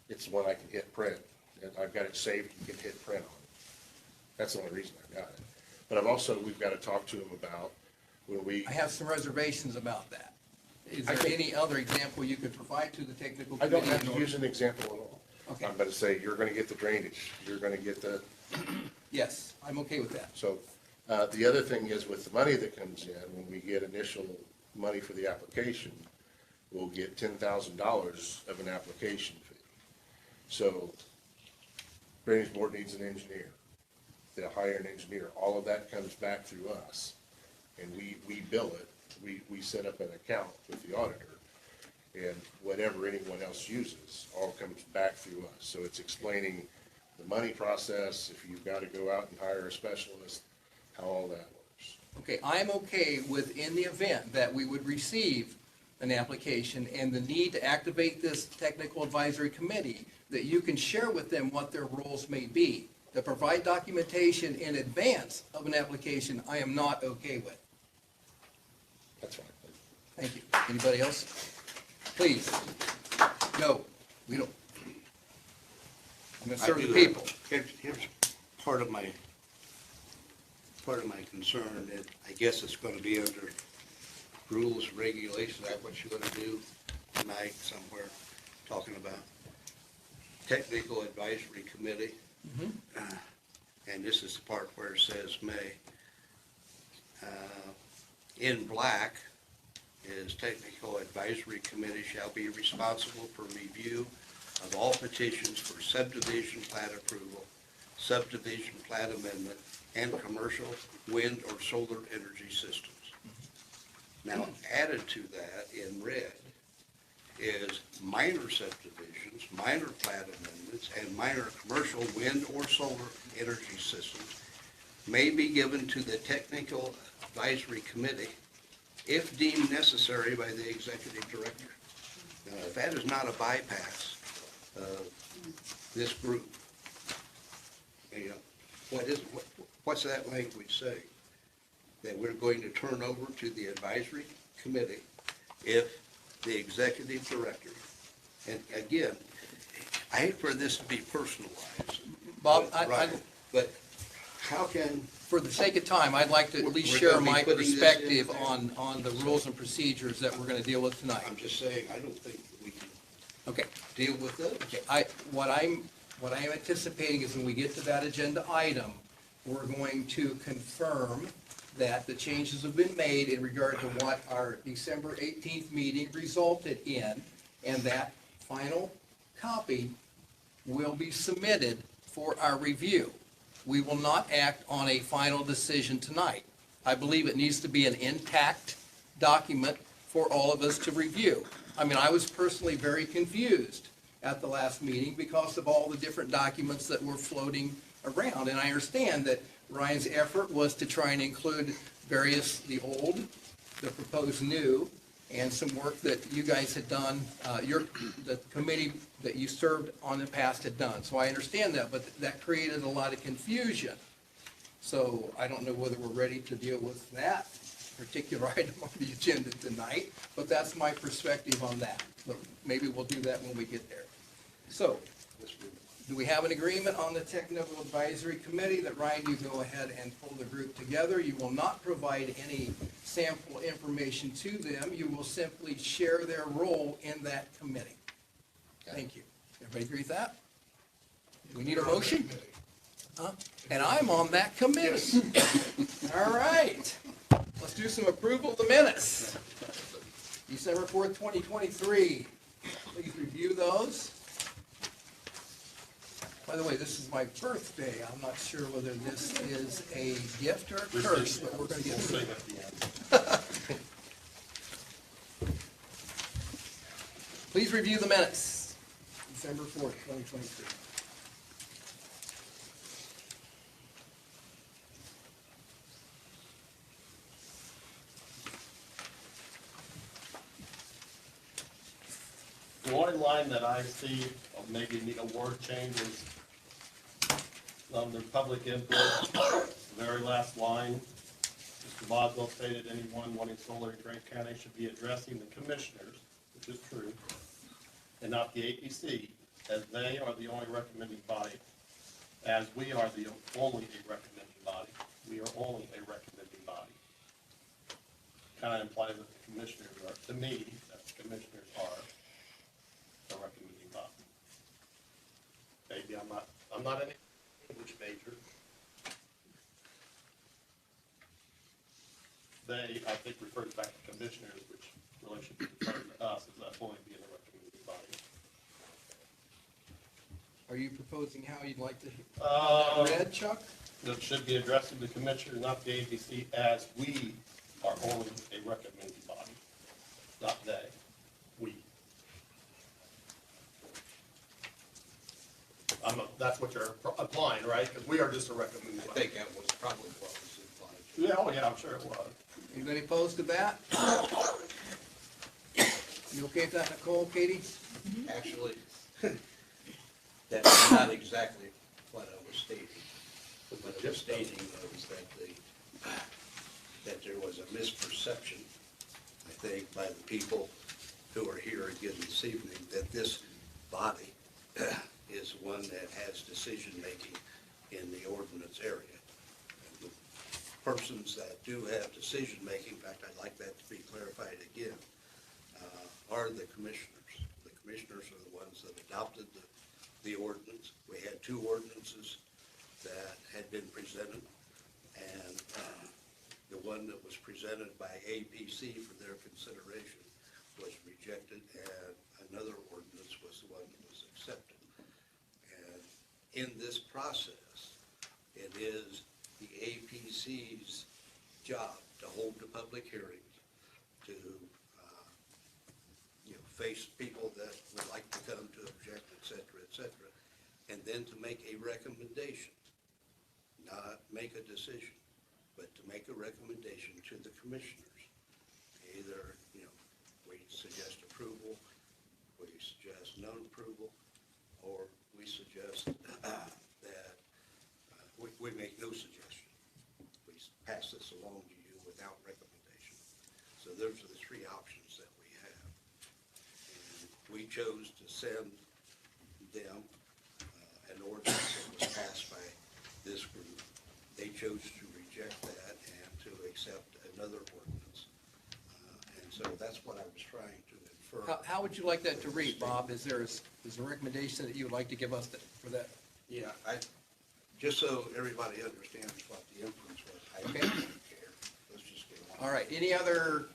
It's the one I can hit print, and I've got it saved, you can hit print on it. That's the only reason I've got it. But we've got to talk to them about when we, I have some reservations about that. Is I there think- any other example you could provide to the technical I committee? don't have in to order- use an example at all. Okay. I'm gonna say, you're gonna get the drainage, you're gonna get the, Yes, I'm okay with that. so, the other thing is with the money that comes in, when we get initial money for the application, we'll get $10,000 of an application fee. So, drainage board needs an engineer. They'll hire an engineer. All of that comes back through us, and we bill it. We set up an account with the auditor, and whatever anyone else uses all comes back through us. So it's explaining the money process, if you've got to go out and hire a specialist, how all that works. Okay, I'm okay with, in the event that we would receive an application and the need to activate this technical advisory committee, that you can share with them what their roles may be. To provide documentation in advance of an application, I am not okay with. That's fine. Thank you. Anybody else? Please. No, we don't. I'm gonna serve the people. Here's part of my concern, that I guess it's gonna be under rules, regulations, that's what you're gonna do tonight somewhere, talking about technical advisory committee. And this is the part where it says may. In black is technical advisory committee shall be responsible for review of all petitions for subdivision plat approval, subdivision plat amendment, and commercial wind or solar energy systems. Now, added to that in red is minor subdivisions, minor plat amendments, and minor commercial wind or solar energy systems may be given to the technical advisory committee if deemed necessary by the executive director. Now, if that is not a bypass of this group, you know, what's that language say? That we're going to turn over to the advisory committee if the executive director, and again, I hate for this to be personalized. Bob, But how can, for the sake of time, I'd like to at least We're share gonna be my putting this in perspective there? on the rules and procedures that we're gonna deal with tonight. I'm just saying, I don't think we can Okay. deal with those. Okay, what I am anticipating is when we get to that agenda item, we're going to confirm that the changes have been made in regard to what our December 18th meeting resulted in, and that final copy will be submitted for our review. We will not act on a final decision tonight. I believe it needs to be an intact document for all of us to review. I mean, I was personally very confused at the last meeting because of all the different documents that were floating around. And I understand that Ryan's effort was to try and include various, the old, the proposed new, and some work that you guys had done, the committee that you served on in the past had done. So I understand that, but that created a lot of confusion. So I don't know whether we're ready to deal with that particular item on the agenda tonight, but that's my perspective on that. But maybe we'll do that when we get there. So, do we have an agreement on the Technical Advisory Committee that, Ryan, you go ahead and pull the group together? You will not provide any sample information to them. You will simply share their role in that committee. Thank you. Everybody agree with that? Do we need a motion? Huh? And I'm on that committee. All right. Let's do some approval of the minutes. December 4th, 2023. Please review those. By the way, this is my birthday. I'm not sure whether this is a gift or a curse, but we're going to get through it. Please review the minutes. December 4th, 2023. The only line that I see of maybe need a word change is under public input, the very last line. Mr. Boswell stated anyone wanting solar in Grant County should be addressing the commissioners, which is true, and not the APC, as they are the only recommending body, as we are the only a recommending body. We are only a recommending body. Kind of implies that the commissioners are, to me, that the commissioners are a recommending body. Maybe I'm not an English major. They, I think, refers back to commissioners, which really should be referred to us as that only being a recommending body. Are you proposing how you'd like to have that read, Chuck? That should be addressing the commissioner, not the ABC, as we are only a recommending body, not they, we. That's what you're applying, right? Because we are just a recommending I body. think that was probably what was implied. Yeah, oh yeah, I'm sure it was. Anybody opposed to that? You okay with that, Nicole, Katie? Actually, that's not exactly what I was stating. What I was stating was that there was a misperception, I think, by the people who are here again this evening, that this body is one that has decision-making in the ordinance area. And the persons that do have decision-making, in fact, I'd like that to be clarified again, are the commissioners. The commissioners are the ones that adopted the ordinance. We had two ordinances that had been presented, and the one that was presented by APC for their consideration was rejected, and another ordinance was the one that was accepted. And in this process, it is the APC's job to hold the public hearings, to face people that would like to come to object, et cetera, and then to make a recommendation, not make a decision, but to make a recommendation to the commissioners. Either, we suggest approval, we suggest non-approval, or we suggest that we make no suggestion. We pass this along to you without recommendation. So those are the three options that we have. And we chose to send them an ordinance that was passed by this group. They chose to reject that and to accept another ordinance. And so that's what I was trying to infer. How would you like that to read, Bob? Is there a recommendation that you would like to give us for that? Yeah, just so everybody understands what the inference was, I don't Okay. care. Let's just get on. All right, any other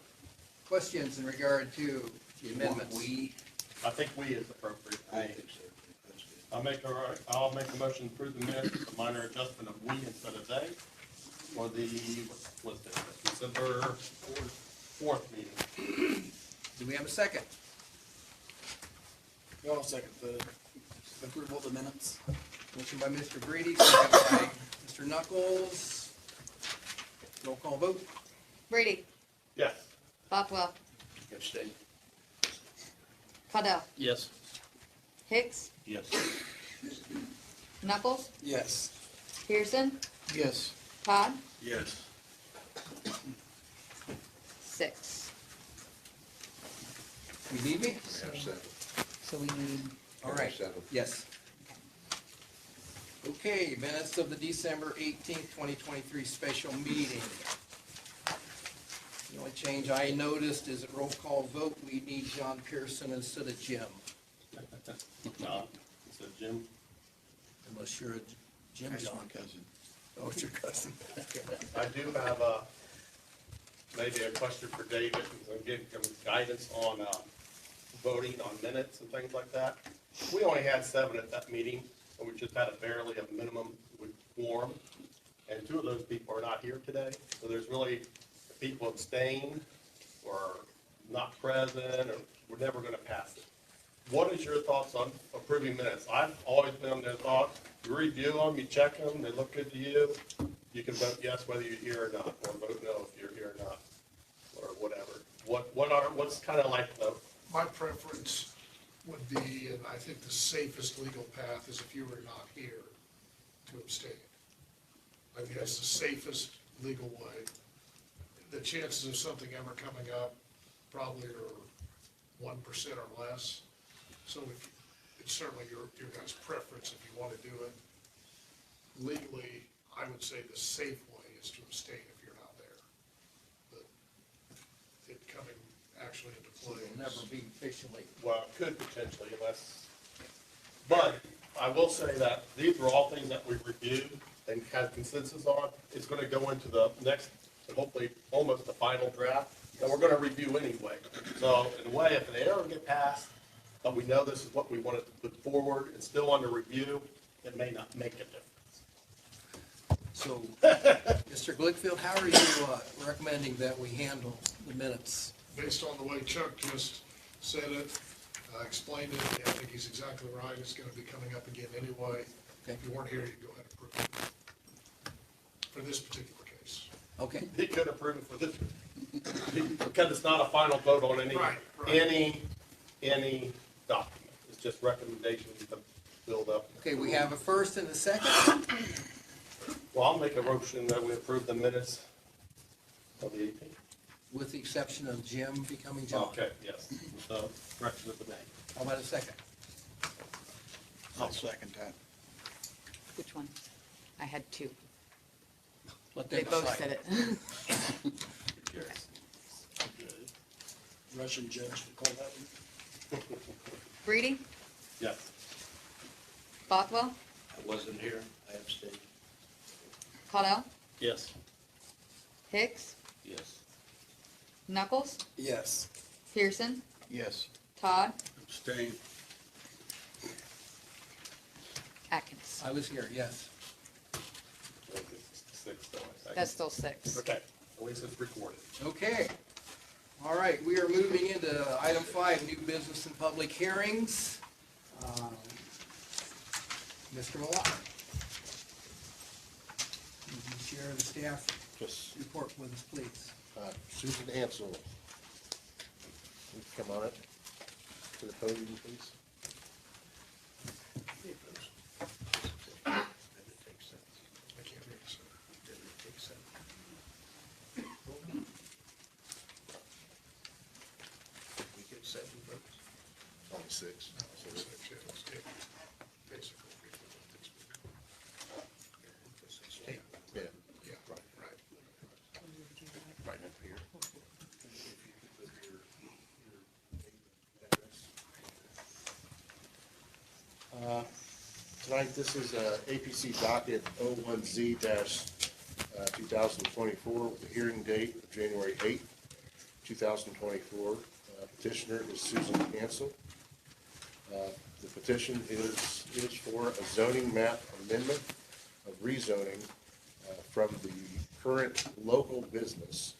questions in regard to the amendments? I think we is appropriate. I think so. That's good. I'll make a motion to approve the minutes with a minor adjustment of we instead of they for the, what's this, December 4th meeting. Do we have a second? I'll second the approval of the minutes. Motion by Mr. Brady, second by Mr. Knuckles. Roll call vote. Brady, Yes. Bothwell, Abstain. Caudell, Yes. Hicks, Yes. Knuckles, Yes. Pearson, Yes. Todd, Yes. 6. You need me? Have seven. So we need, All right. Have seven. Yes. Okay, minutes of the December 18th, 2023 special meeting. The only change I noticed is at roll call vote, we need John Pearson instead of Jim. No, it's a Jim. Unless you're a Jim John. cousin. Oh, it's your cousin. I do have maybe a question for David, and give him guidance on voting on minutes and things like that. We only had 7 at that meeting, and we just had barely a minimum quorum, and 2 of those people are not here today, so there's really people abstain or not present, or we're never gonna pass it. What is your thoughts on approving minutes? I've always been on the thought, you review them, you check them, they look good to you, you can vote yes whether you're here or not, or vote no if you're here or not, or whatever. What's kind of like the, My preference would be, and I think the safest legal path is if you were not here to abstain. I think that's the safest legal way. The chances of something ever coming up probably are 1% or less. So it's certainly your guys' preference if you want to do it. Legally, I would say the safe way is to abstain if you're not there. But it coming actually into So play. it'll never be officially. well, it could potentially unless, but I will say that these are all things that we've reviewed and had consensus on. It's gonna go into the next, and hopefully almost the final draft, that we're gonna review anyway. So in a way, if they ever get passed, but we know this is what we wanted to put forward, it's still under review, it may not make a difference. So, Mr. Glickfield, how are you recommending that we handle the minutes? Based on the way Chuck just said it, explained it, I think he's exactly right. It's gonna be coming up again anyway. Okay. If you weren't here, you go ahead and approve it. For this particular case. Okay, He could approve it for this, because it's not a final vote on Right. any document. It's just recommendations to build up. okay, we have a first and a second. Well, I'll make a motion that we approve the minutes of the 18th. With the exception of Jim becoming John. Okay, yes, the correction of the name. How about a second? I'll second that. which one? I had 2. Let them They both decide. said it. Russian judge, we call that one. Brady, Yes. Bothwell, I wasn't here, I abstained. Caudell, Yes. Hicks, Yes. Knuckles, Yes. Pearson, Yes. Todd, Abstain. Atkins. I was here, yes. Six, though, I think. That's still 6. Okay, at least it's recorded. Okay. All right, we are moving into item 5, new business and public hearings. Mr. Malott. Would you share the staff Just, report with us, please? Susan Ansel. Can you come on it to the podium, please? I can't hear you, sir. We get 7 votes. Only 6. So it's actually, it's basically. Yeah, Yeah, right. right up here. Tonight, this is APC docket 01Z-2024, with the hearing date of January 8th, 2024. Petitioner is Susan Ansel. The petition is for a zoning map amendment of rezoning from the current local business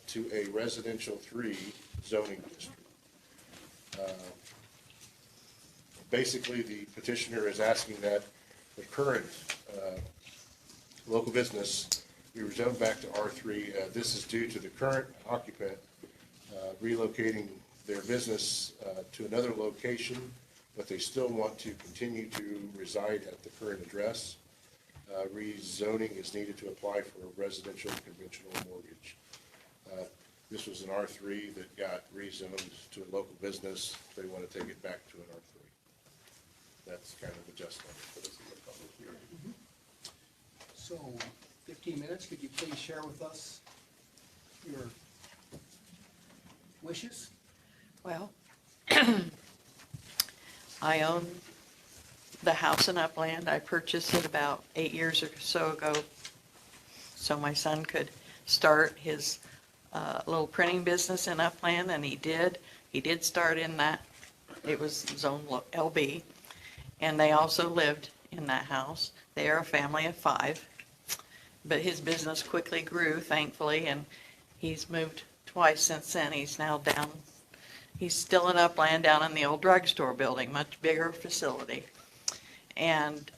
to a residential 3 zoning district. Basically, the petitioner is asking that the current local business be rezoned back to R3. This is due to the current occupant relocating their business to another location, but they still want to continue to reside at the current address. Rezoning is needed to apply for a residential conventional mortgage. This was an R3 that got rezoned to a local business. They want to take it back to an R3. That's kind of the adjustment for this in the public hearing. So, 15 minutes, could you please share with us your wishes? Well, I own the house in Upland. I purchased it about 8 years or so ago so my son could start his little printing business in Upland, and he did. He did start in that. It was zone LB, and they also lived in that house. They are a family of 5, but his business quickly grew, thankfully, and he's moved twice since then. He's now down. He's still in Upland, down in the old drugstore building, much bigger facility. And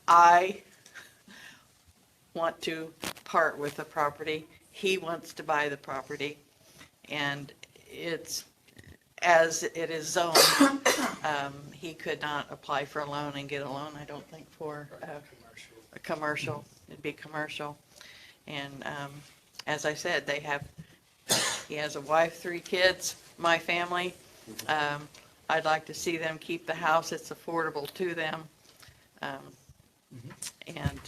I want to part with the property. He wants to buy the property. And it's, as it is zoned, he could not apply for a loan and get a loan, I don't think, for a commercial. It'd be commercial. And as I said, he has a wife, 3 kids, my family. I'd like to see them keep the house. It's affordable to them. And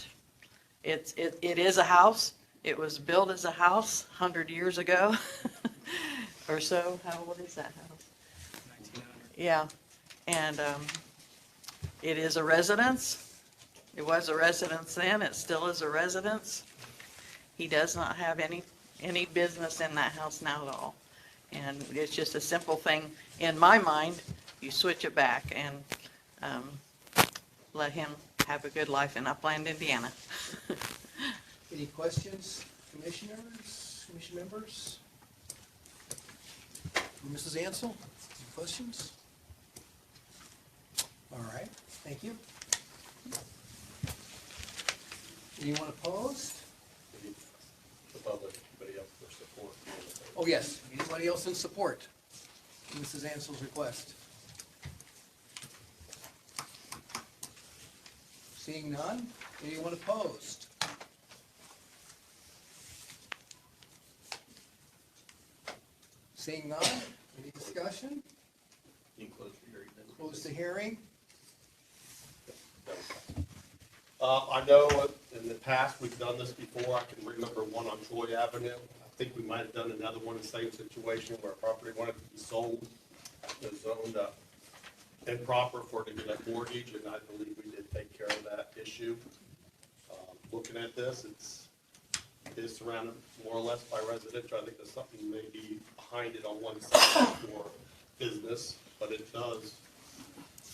it is a house. It was built as a house 100 years ago or so. How old is that house? 1900. Yeah. And it is a residence. It was a residence then. It still is a residence. He does not have any business in that house now at all. And it's just a simple thing. In my mind, you switch it back and let him have a good life in Upland, Indiana. Any questions, commissioners, commission members? Mrs. Ansel, any questions? All right, thank you. Anyone opposed? The public, anybody else for support? Oh, yes. Anybody else in support? Mrs. Ansel's request. Seeing none, anyone opposed? Seeing none, any discussion? You can close the hearing then. Close the hearing. I know in the past, we've done this before. I can remember one on Troy Avenue. I think we might have done another one in the same situation where a property wanted to be sold. It was zoned improper for to get a mortgage, and I believe we did take care of that issue. Looking at this, it is surrounded more or less by residential. I think there's something maybe behind it on one side for business, but it does,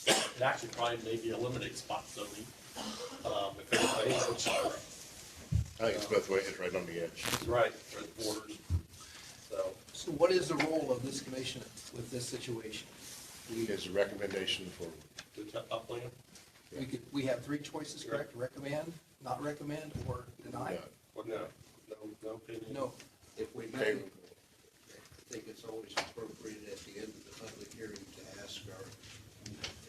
it actually probably maybe eliminates spot zoning. If anything, I think it's both ways, it's right on the edge. it's right, for the borders. So what is the role of this commission with this situation? His recommendation for, Upland? We have 3 choices, correct? Recommend, not recommend, or deny? Well, no opinion. No. If we may, I think it's always appropriate at the end of the public hearing to ask our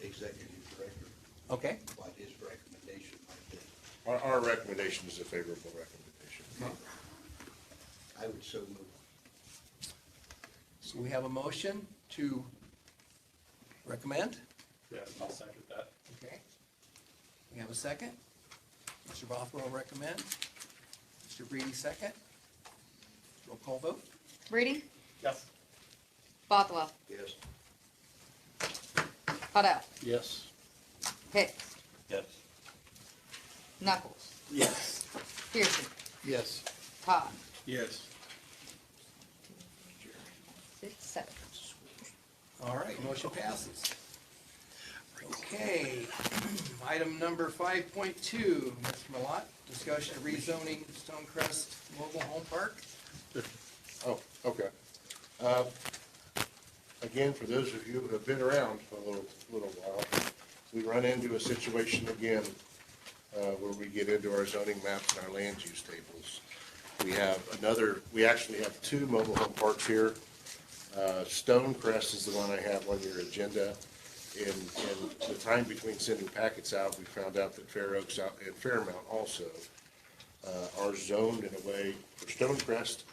executive director Okay. what his recommendation might be. our recommendation is a favorable recommendation. I would so move. So we have a motion to recommend. Yeah, I'll second that. Okay. We have a second. Mr. Bothwell recommend. Mr. Breedy second. Roll call vote. Reedy? Yes. Bothwell? Yes. Huddell? Yes. Hicks? Yes. Knuckles? Yes. Pearson? Yes. Todd? Yes. 6-7. All right, motion passes. Okay, item number 5.2, Mr. Malat, discussion of rezoning Stonecrest Mobile Home Park. Oh, okay. Again, for those of you who have been around for a little while, we run into a situation again, where we get into our zoning maps and our land use tables. We actually have two mobile home parks here. Stonecrest is the one I have on your agenda. In the time between sending packets out, we found out that Fair Oaks out and Fairmount also are zoned in a way. For Stonecrest,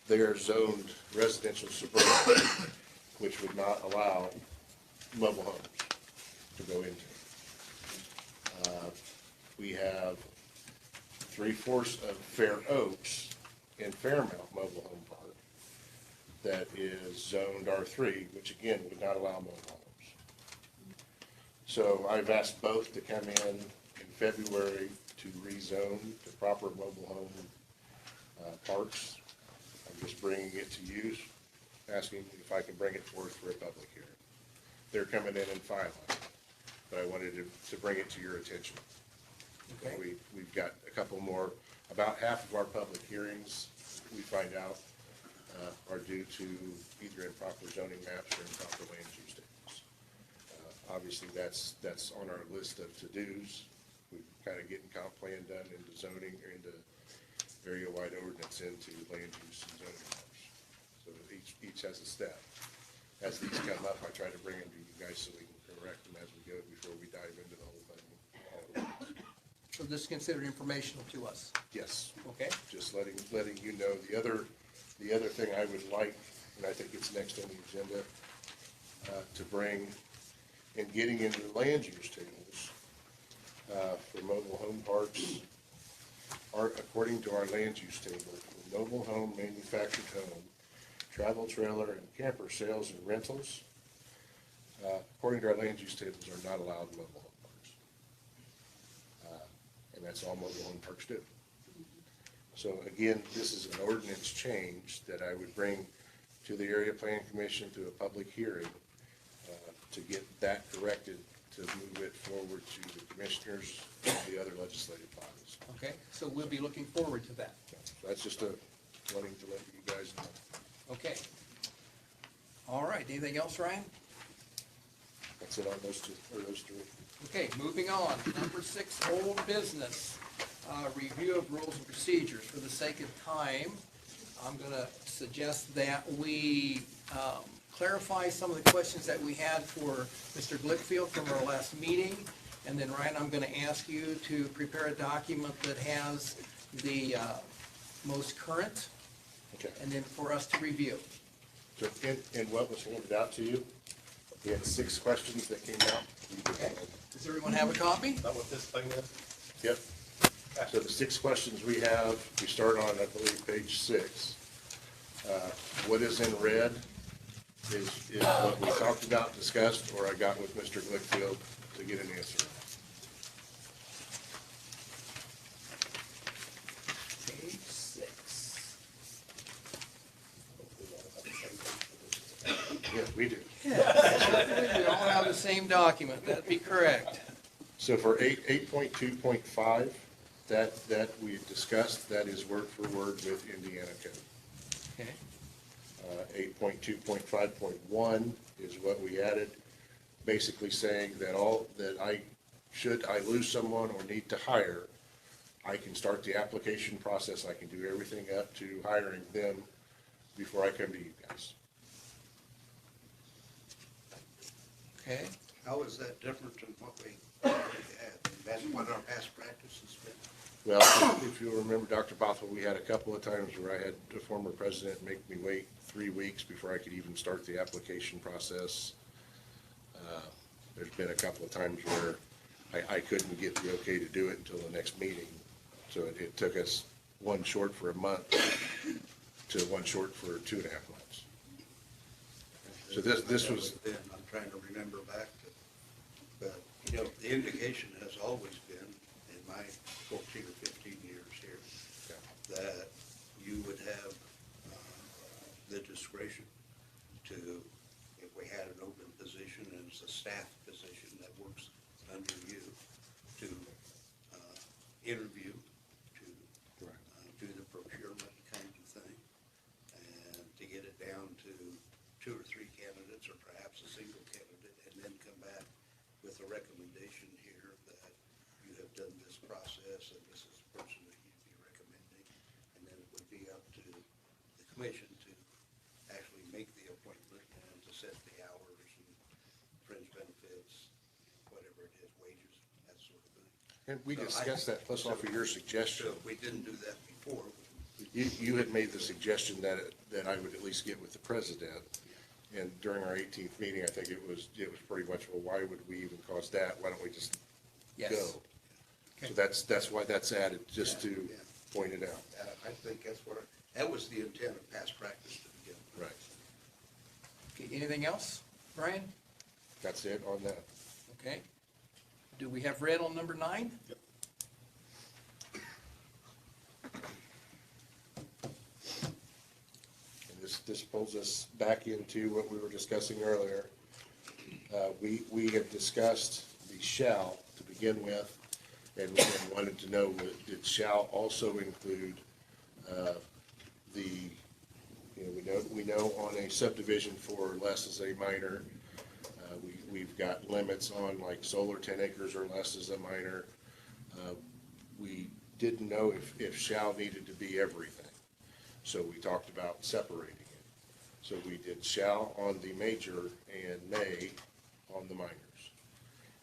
they are zoned residential suburban, which would not allow mobile homes to go into. We have 3/4 of Fair Oaks in Fairmount Mobile Home Park that is zoned R3, which again would not allow mobile homes. So I've asked both to come in February to rezone to proper mobile home parks. I'm just bringing it to you, asking if I can bring it forth for a public hearing. They're coming in and filing, but I wanted to bring it to your attention. Okay. We've got a couple more. About half of our public hearings, we find out, are due to either improper zoning maps or improper land use tables. Obviously, that's on our list of to-dos. We're kind of getting comp plan done into zoning, or into area-wide ordinance, into land use and zoning maps. So each has a step. As these come up, I try to bring them to you guys so we can correct them as we go before we dive into the whole thing all at once. So this is considered informational to us? Yes. Okay. Just letting you know. The other thing I would like, and I think it's next on the agenda, to bring, and getting into the land use tables for mobile home parks, are according to our land use table, for mobile home, manufactured home, travel trailer, and camper sales and rentals, according to our land use tables, are not allowed in mobile home parks. And that's all mobile home parks do. So again, this is an ordinance change that I would bring to the Area Planning Commission through a public hearing to get that corrected, to move it forward to the commissioners and the other legislative bodies. Okay, so we'll be looking forward to that. So that's just wanting to let you guys know. Okay. All right, anything else, Ryan? That's it on those two, or those three. Okay, moving on. Number 6, old business. Review of rules and procedures. For the sake of time, I'm going to suggest that we clarify some of the questions that we had for Mr. Glickfield from our last meeting. And then, Ryan, I'm going to ask you to prepare a document that has the most current, Okay. and then for us to review. So in what was handed out to you, we had 6 questions that came out. Okay. Does everyone have a copy? Is that what this thing is? Yep. So the 6 questions we have, we start on, I believe, page 6. What is in red is what we talked about, discussed, or I got with Mr. Glickfield to get an answer. Page 6. Yes, we do. We all have the same document. That'd be correct. So for 8.2.5, that we discussed, that is word for word with Indiana code. Okay. 8.2.5.1 is what we added, basically saying that should I lose someone or need to hire, I can start the application process, I can do everything up to hiring them before I come to you guys. Okay. How is that different than what we already had? That's what our past practice has been. Well, if you'll remember, Dr. Bothell, we had a couple of times where I had the former president make me wait 3 weeks before I could even start the application process. There's been a couple of times where I couldn't get the okay to do it until the next meeting. So it took us one short for a month to one short for 2.5 months. So this was. Then I'm trying to remember back to, but, you know, the indication has always been, in my 14 or 15 years here, that you would have the discretion to, if we had an open position and it's a staff position that works under you, to interview, to do the procurement kind of thing, and to get it down to 2 or 3 candidates, or perhaps a single candidate, and then come back with a recommendation whatever it is, wages, that sort of thing. And we discussed that, plus off of your suggestion. So if we didn't do that before, You had made the suggestion that I would at least get with the president. And during our 18th meeting, I think it was pretty much, well, why would we even cause that? Why don't we just Yes. go? Okay. So that's why that's added, just to point it out. I think that was the intent of past practice to begin with. Right. Okay, anything else, Brian? That's it on that. Okay. Do we have red on number 9? Yep. And this pulls us back into what we were discussing earlier. We had discussed the shall to begin with, and wanted to know, did shall also include we know on a subdivision for less as a minor, we've got limits on like solar 10 acres or less as a minor. We didn't know if shall needed to be everything. So we talked about separating it. So we did shall on the major and may on the minors.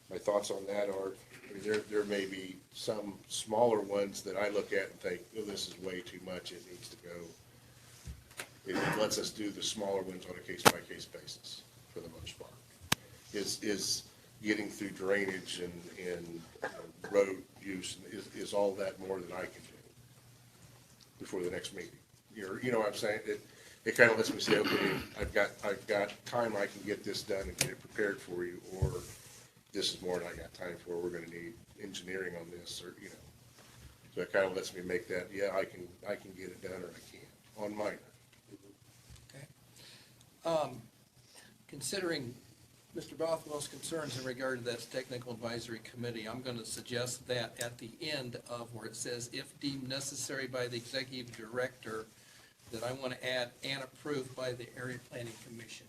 My thoughts on that are, I mean, there may be some smaller ones that I look at and think, oh, this is way too much, it needs to go. It lets us do the smaller ones on a case-by-case basis, for the most part. Is getting through drainage and road use, is all that more than I can do before the next meeting? You know what I'm saying? It kind of lets me say, okay, I've got time, I can get this done and get it prepared for you, or this is more than I got time for, we're gonna need engineering on this, or, So it kind of lets me make that, yeah, I can get it done, or I can't, on minor. Okay. Considering Mr. Bothwell's concerns in regard to that technical advisory committee, I'm going to suggest that at the end of where it says, if deemed necessary by the executive director, that I want to add and approved by the area planning commission.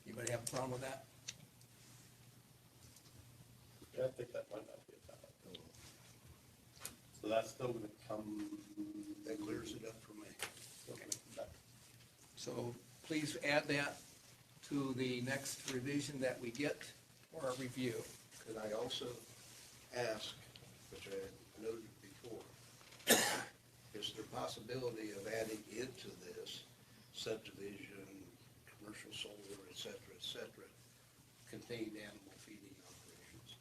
Anybody have a problem with that? Yeah, I think that might not be a bad idea. So that's still gonna come. That clears it up for me. So please add that to the next revision that we get for our review. Could I also ask, which I noted before, is there a possibility of adding into this subdivision, commercial solar, et cetera, contained animal feeding operations?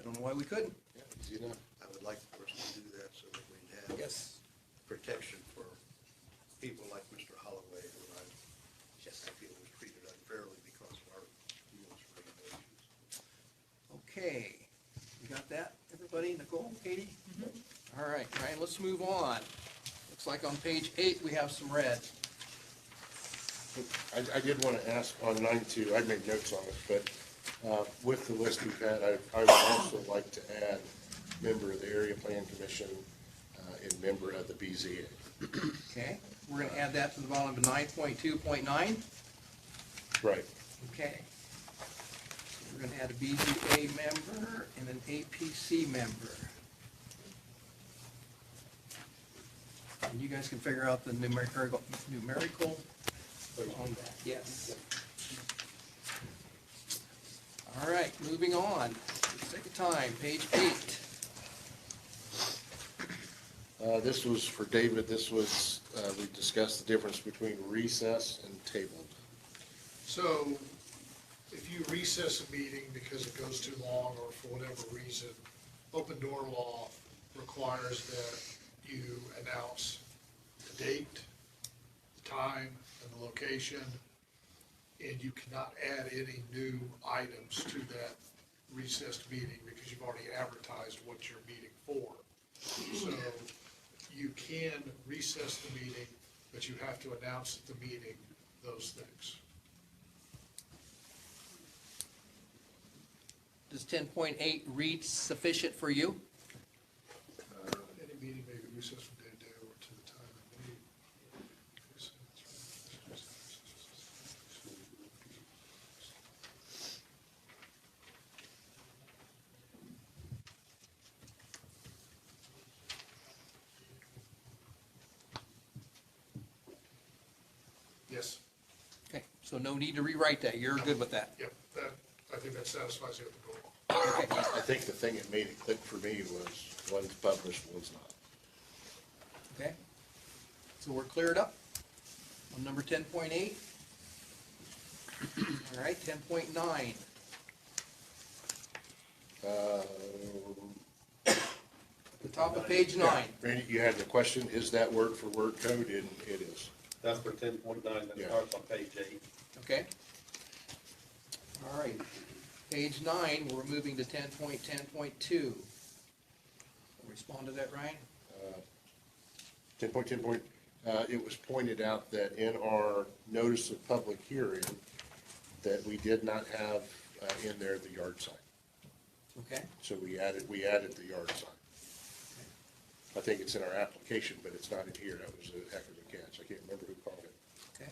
I don't know why we couldn't. Yeah, easy enough. I would like for us to do that so that we'd have Yes. protection for people like Mr. Holloway, who I feel was treated unfairly because of our rules and regulations. Okay, you got that, everybody? Nicole, Katie? All right, Ryan, let's move on. Looks like on page 8, we have some red. I did want to ask on 9.2, I made notes on it, but with the list we've had, I would also like to add member of the Area Plan Commission and member of the BZA. Okay, we're gonna add that to the bottom of 9.2.9. Right. Okay. We're gonna add a BZA member and an APC member. And you guys can figure out the numerical on that, yes. All right, moving on. For the sake of time, page 8. This was for David, we discussed the difference between recess and tabled. So if you recess a meeting because it goes too long or for whatever reason, open door law requires that you announce the date, the time, and the location, and you cannot add any new items to that recessed meeting because you've already advertised what you're meeting for. So you can recess the meeting, but you have to announce at the meeting those things. Does 10.8 read sufficient for you? Any meeting may be recessed from day to day or to the time of meeting. Yes, Okay, so no need to rewrite that. You're good with that? yep, that, I think that satisfies the other goal. I think the thing that made it click for me was one's published, one's not. Okay? So we're cleared up on number 10.8. All right, 10.9. The top of page 9. Randy, you had the question, is that word for word code? And it is. That's for 10.9, that Yeah. starts on page 8. Okay? All right, page 9, we're moving to 10.10.2. Respond to that, Ryan? 10.10. It was pointed out that in our notice of public hearing, that we did not have in there the yard sign. Okay? So we added the yard sign. I think it's in our application, but it's not in here. That was a heck of a catch. I can't remember who called it. Okay.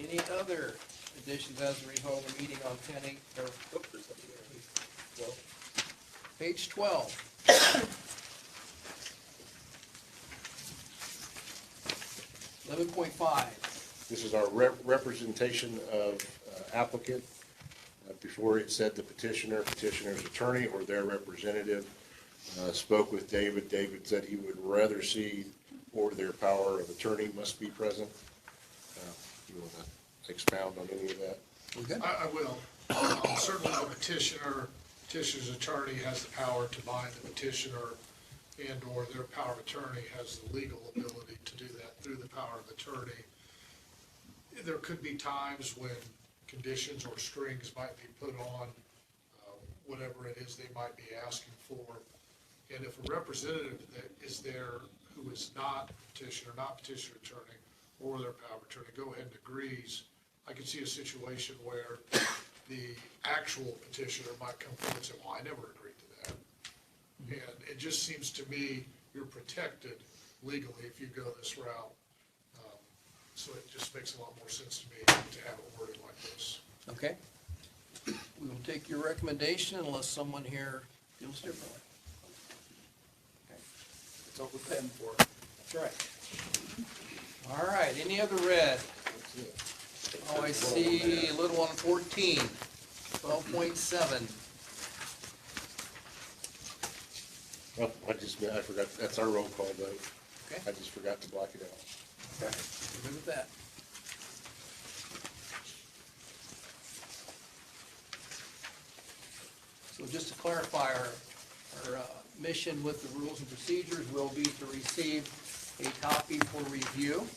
Any other additions as we hold a meeting on 10.8, or, well, page 12. 11.5. This is our representation of applicant. Before it said the petitioner, petitioner's attorney, or their representative. Spoke with David. David said he would rather see or their power of attorney must be present. You want to expound on any of that? We good? I will. Certainly the petitioner's attorney has the power to bind the petitioner, and/or their power of attorney has the legal ability to do that through the power of attorney. There could be times when conditions or strings might be put on whatever it is they might be asking for. And if a representative that is there who is not petitioner, not petitioner attorney, or their power of attorney, go ahead and agrees, I can see a situation where the actual petitioner might come forward and say, well, I never agreed to that. And it just seems to me you're protected legally if you go this route. So it just makes a lot more sense to me to have it worded like this. Okay. We will take your recommendation unless someone here feels differently. Okay. It's all we're paying for. That's right. All right, any other red? Oh, I see a little on 14, 12.7. Well, I forgot, that's our roll call vote. Okay. I just forgot to block it out. Okay. Good with that. So just to clarify, our mission with the rules and procedures will be to receive a copy for review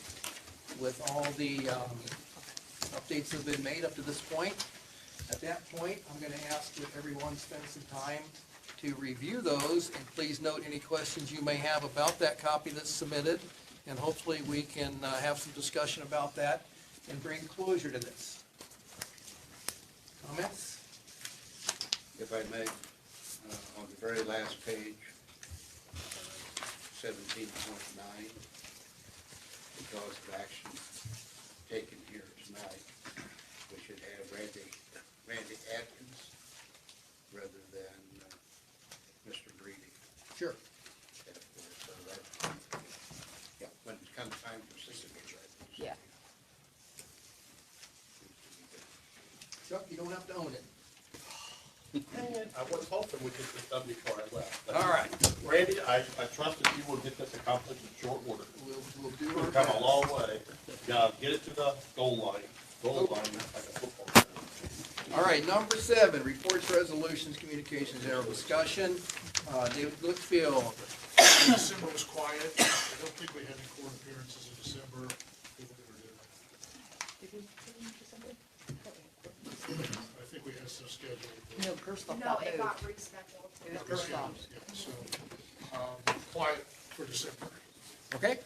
with all the updates that have been made up to this point. At that point, I'm going to ask that everyone spend some time to review those, and please note any questions you may have about that copy that's submitted, and hopefully we can have some discussion about that and bring closure to this. Comments? If I may, on the very last page, 17.9, because of action taken here tonight, we should have Randy Atkins rather than Mr. Greedy. Sure. So that, yeah, when it comes time for signature. Yeah. Chuck, you don't have to own it. I was hoping we could get done before I left. But All right. Randy, I trust that you will get this accomplished in short order. We'll do our We've come a best. long way. Get it to the goal line like a football game. All right, number 7, reports, resolutions, communications, general discussion. David Glickfield. December was quiet. I don't think we had any court appearances in December. I think we had some scheduled. No, Gerstle No, got it moved. got rescheduled. It was Gerstle. Yeah, so, quiet for December. Okay.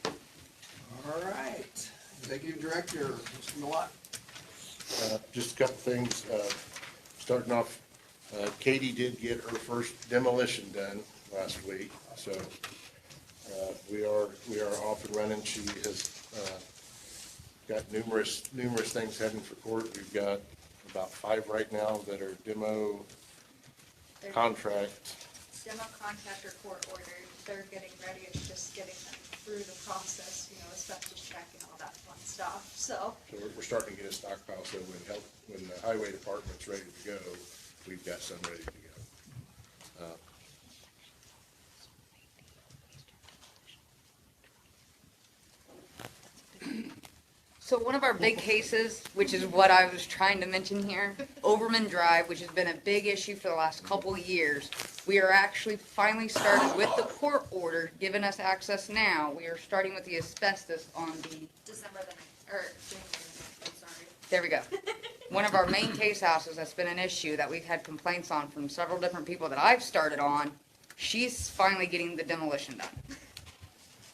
All right, Executive Director, Mr. Millat. Just a couple things, starting off, Katie did get her first demolition done last week, so, we are off and running. She has, got numerous things heading for court. We've got about 5 right now that are demo They're contract. Demo contractor court ordered. They're getting ready. It's just getting them through the process, asbestos check and all that fun stuff. stuff, so. So we're starting to get a stockpile, so when the highway department's ready to go, we've got some ready to go. So one of our big cases, which is what I was trying to mention here, Overman Drive, which has been a big issue for the last couple of years. We are actually finally started with the court order giving us access now. We are starting with the asbestos on the, December the 9th, or January the 9th, I'm sorry. there we go. One of our main case houses that's been an issue that we've had complaints on from several different people that I've started on, she's finally getting the demolition done.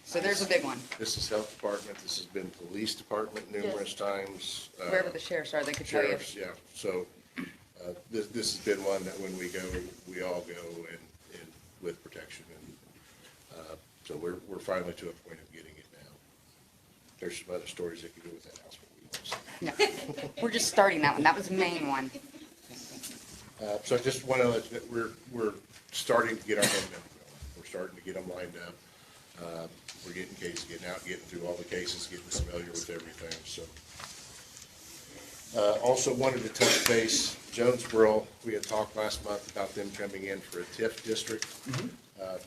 So there's a big one. This is health department, this has been police department numerous times. Wherever the sheriffs are, they could tell you. Sheriffs, yeah, so, this has been one that when we go, we all go and with protection, and, so we're finally to a point of getting it now. There's some other stories that could go with that house, but we won't say. No, we're just starting that one. That was the main one. So I just want to let you know, we're starting to get our momentum going. We're starting to get them lined up. We're getting cases, getting out, getting through all the cases, getting familiar with everything, so. Also wanted to touch base, Jonesboro, we had talked last month about them coming in for a TIF district.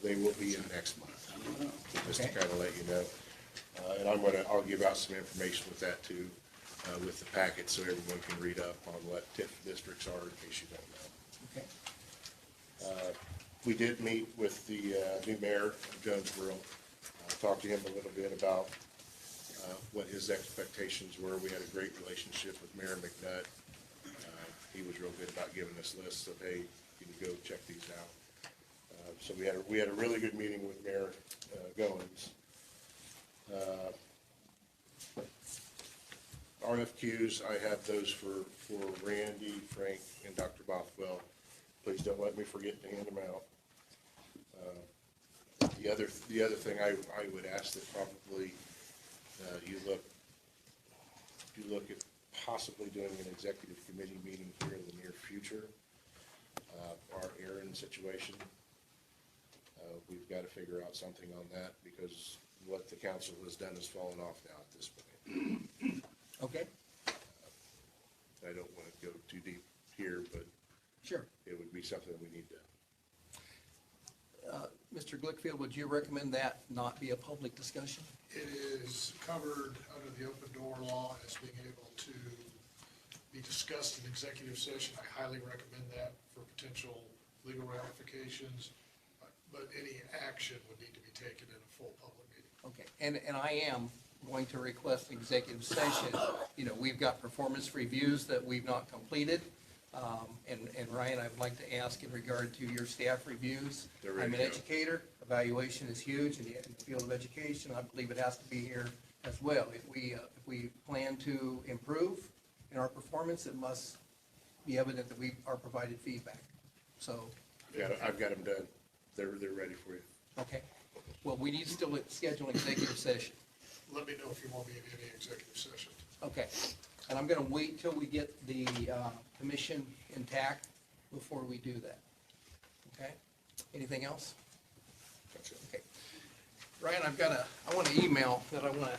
They will be in next month, just to kind of let you know. And I'll give out some information with that too, with the packet, so everyone can read up on what TIF districts are, in case you don't know. Okay. We did meet with the new mayor of Jonesboro, talked to him a little bit about what his expectations were. We had a great relationship with Mayor McNutt. He was real good about giving us lists of, hey, you can go check these out. So we had a really good meeting with Mayor Goins. RFQs, I have those for Randy, Frank, and Dr. Bothwell. Please don't let me forget to hand them out. The other thing I would ask that probably you look at possibly doing an executive committee meeting here in the near future. Our Aaron situation, we've got to figure out something on that because what the council has done has fallen off now at this point. Okay, I don't want to go too deep here, but sure. it would be something we need to. Mr. Glickfield, would you recommend that not be a public discussion? It is covered under the open door law as being able to be discussed in executive session. I highly recommend that for potential legal ramifications, but any action would need to be taken in a full public meeting. Okay, and I am going to request executive session. You know, we've got performance reviews that we've not completed. And Ryan, I'd like to ask in regard to your staff reviews. I'm an educator, evaluation is huge in the field of education. I believe it has to be here as well. If we plan to improve in our performance, it must be evident that we are provided feedback. So. I've got them done. They're ready for you. Okay. Well, we need to still schedule an executive session. Let me know if you want me in any executive session. Okay. And I'm going to wait till we get the commission intact before we do that. Okay? Anything else? That's it. Okay. Ryan, I want an email that I want to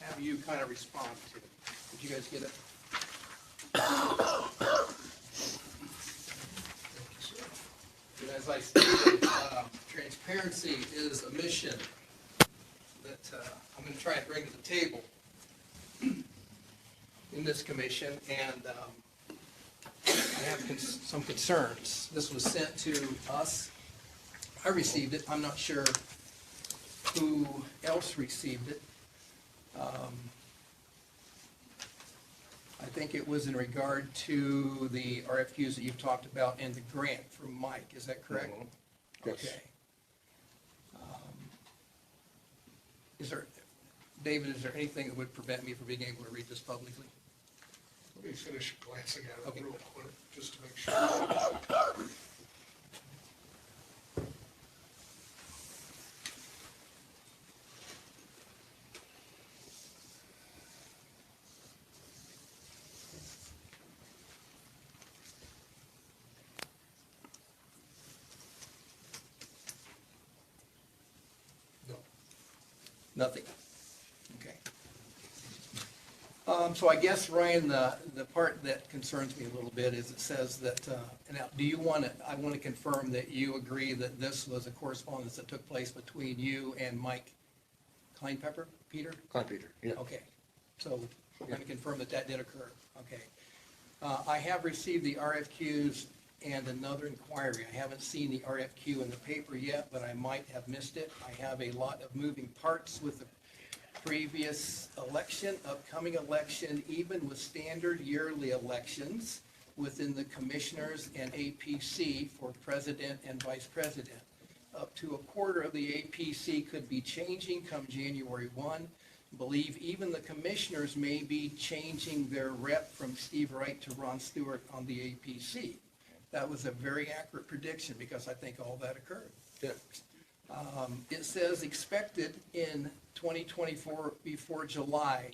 have you kind of respond to. Did you guys get it? And as I stated, transparency is a mission that I'm going to try and bring to the table in this commission, and I have some concerns. This was sent to us. I received it. I'm not sure who else received it. I think it was in regard to the RFQs that you've talked about and the grant from Mike. Is that correct? Mm-hmm. Yes. Okay. David, is there anything that would prevent me from being able to read this publicly? Let me finish glancing at it Okay. real quick, just to make sure. No. Nothing. Okay. So I guess, Ryan, the part that concerns me a little bit is it says that, now, do you want to, I want to confirm that you agree that this was a correspondence that took place between you and Mike Kleinpepper, Peter? Klein Peter, yeah. Okay, so we're going to confirm that that did occur, okay. I have received the RFQs and another inquiry. I haven't seen the RFQ in the paper yet, but I might have missed it. I have a lot of moving parts with the previous election, upcoming election, even with standard yearly elections within the commissioners and APC for president and vice president. Up to a quarter of the APC could be changing come January 1. Believe even the commissioners may be changing their rep from Steve Wright to Ron Stewart on the APC. That was a very accurate prediction because I think all that occurred. Yeah. It says expected in 2024 before July.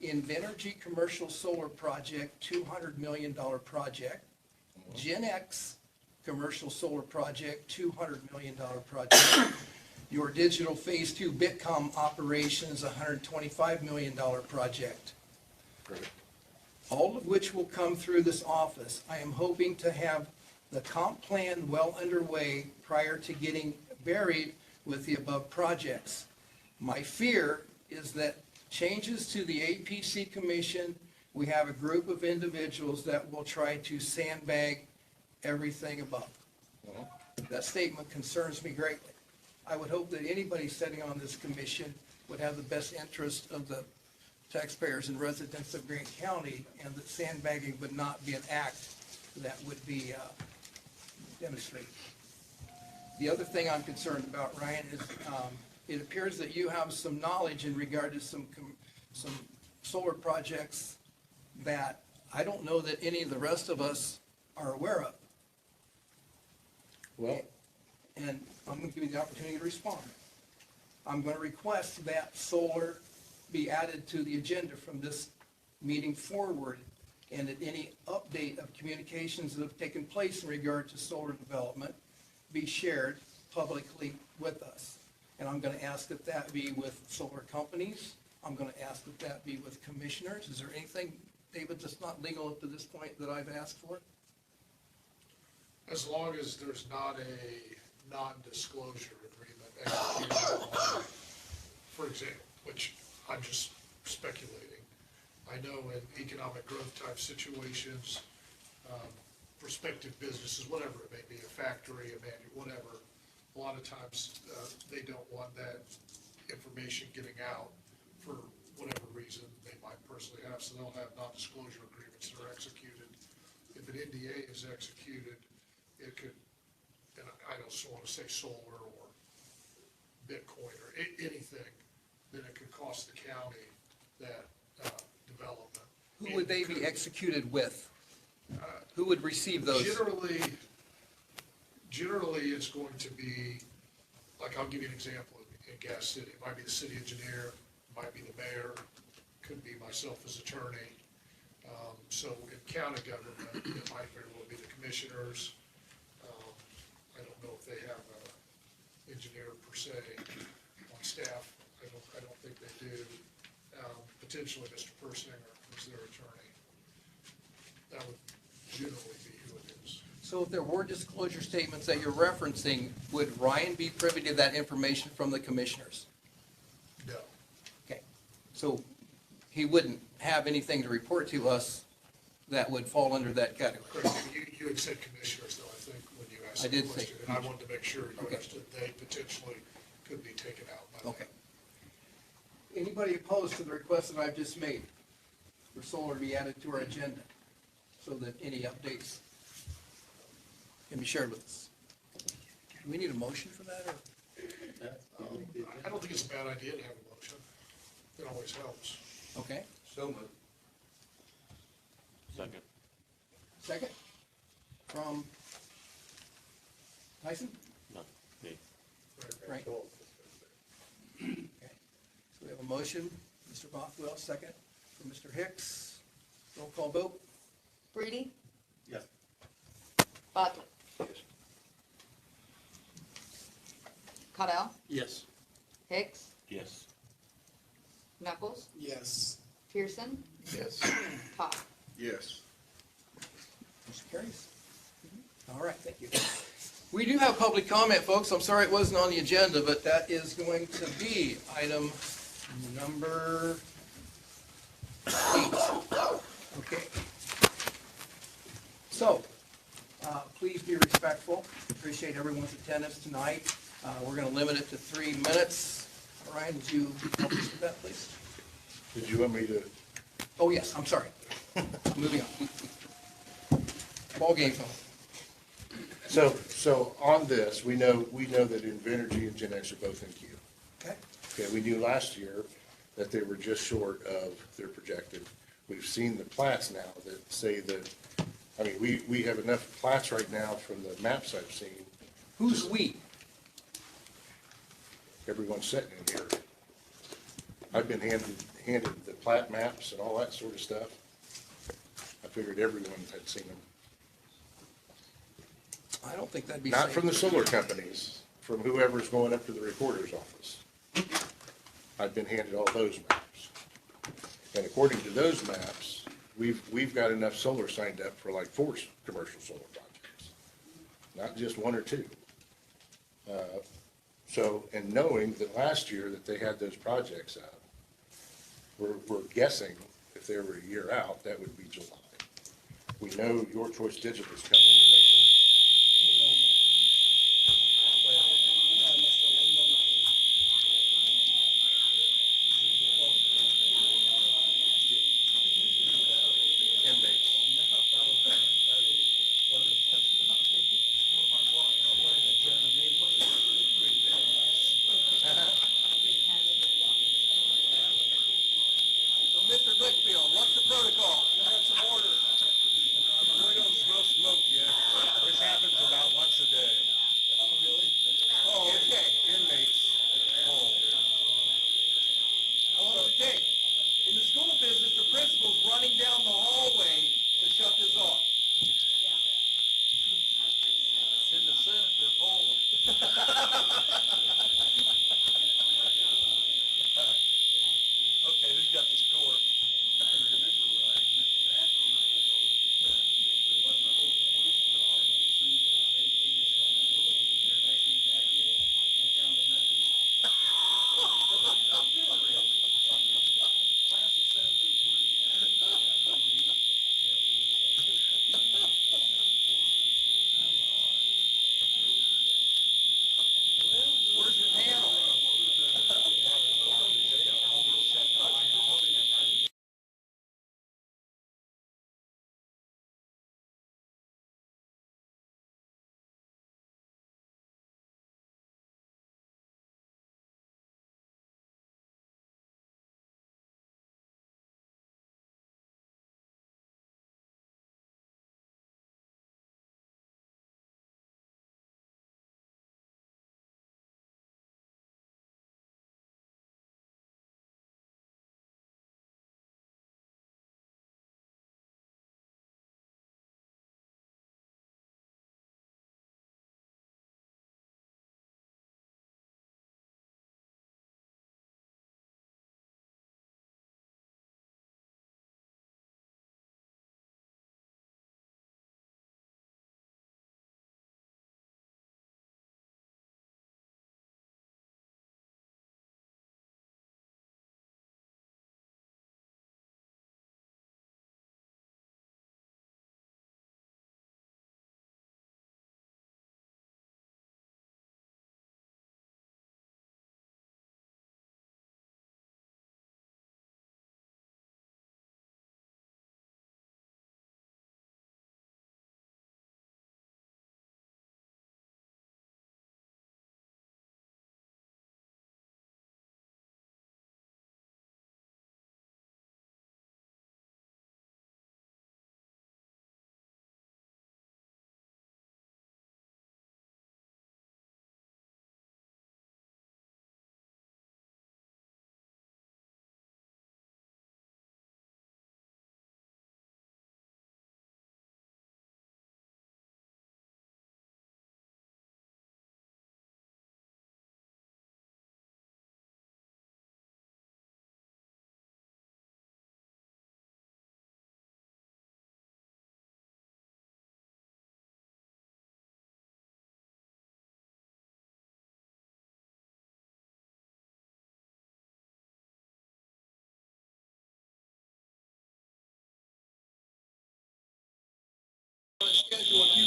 Invenergy Commercial Solar Project, $200 million project. Gen X Commercial Solar Project, $200 million project. Your Digital Phase 2 Bitcom operations, $125 million project. Great. All of which will come through this office. I am hoping to have the comp plan well underway prior to getting buried with the above projects. My fear is that changes to the APC Commission, we have a group of individuals that will try to sandbag everything above. That statement concerns me greatly. I would hope that anybody sitting on this commission would have the best interest of the taxpayers and residents of Grant County, and that sandbagging would not be an act that would be demonstrated. The other thing I'm concerned about, Ryan, is it appears that you have some knowledge in regard to some solar projects that I don't know that any of the rest of us are aware of. Well, And I'm going to give you the opportunity to respond. I'm going to request that solar be added to the agenda from this meeting forward, and that any update of communications that have taken place in regard to solar development be shared publicly with us. And I'm going to ask that that be with solar companies. I'm going to ask that that be with commissioners. Is there anything, David, that's not legal up to this point that I've asked for? As long as there's not a non-disclosure agreement executed on, for example, which I'm just speculating. I know in economic growth type situations, prospective businesses, whatever it may be, a factory, a whatever, a lot of times they don't want that information getting out for whatever reason they might personally have, so they'll have non-disclosure agreements that are executed. If an NDA is executed, it could, and I don't want to say solar or Bitcoin or anything, then it could cost the county that development. Who would they be executed with? Who would receive those? Generally, it's going to be, like, I'll give you an example in Gas City. It might be the city engineer, it might be the mayor, could be myself as attorney. So in county government, it might very well be the commissioners. I don't know if they have an engineer per se on staff. I don't think they do. Potentially Mr. Persinger, who's their attorney. That would generally be who it is. So if there were disclosure statements that you're referencing, would Ryan be privy to that information from the commissioners? No. Okay, so he wouldn't have anything to report to us that would fall under that category? Chris, you had said commissioners, though, I think, when you asked I the did say question. And I wanted to make sure you Okay. understood they potentially could be taken out by that. Okay. Anybody opposed to the request that I've just made for solar to be added to our agenda so that any updates can be shared with us? Do we need a motion for that, or? I don't think it's a bad idea to have a motion. It always helps. Okay, So moved. Second. second? From Tyson? No, me. Right. Okay. So we have a motion, Mr. Bothwell, second, from Mr. Hicks. Roll call vote? Breedy? Yes. Bothwell? Caudell? Yes. Hicks? Yes. Knuckles? Yes. Pearson, Yes. Todd. Yes. Motion carries. All right, thank you. We do have public comment, folks. I'm sorry it wasn't on the agenda, but that is going to be item number 8. Okay. So, please be respectful. Appreciate everyone's attendance tonight. We're going to limit it to 3 minutes. Ryan, would you help us with that, please? Did you want me to? Oh, yes, I'm sorry. Moving on. Ball game phone. So on this, we know that Invenergy and Gen X are both in queue. Okay. Okay, we knew last year that they were just short of their projected. We've seen the plats now that say that, I mean, we have enough plats right now from the maps I've seen. Who's we? Everyone's sitting in here. I've been handed the plat maps and all that sort of stuff. I figured everyone had seen them. I don't think that'd be Not safe. from the solar companies, from whoever's going up to the recorder's office. I've been handed all those maps. And according to those maps, we've got enough solar signed up for like 4 commercial solar projects, not just 1 or 2. So, and knowing that last year that they had those projects out, we're guessing if they were a year out, that would be July. We know Your Choice Digital is coming in April. Mr. Blickfield, what's the protocol? Have some order. We don't smell smoke yet.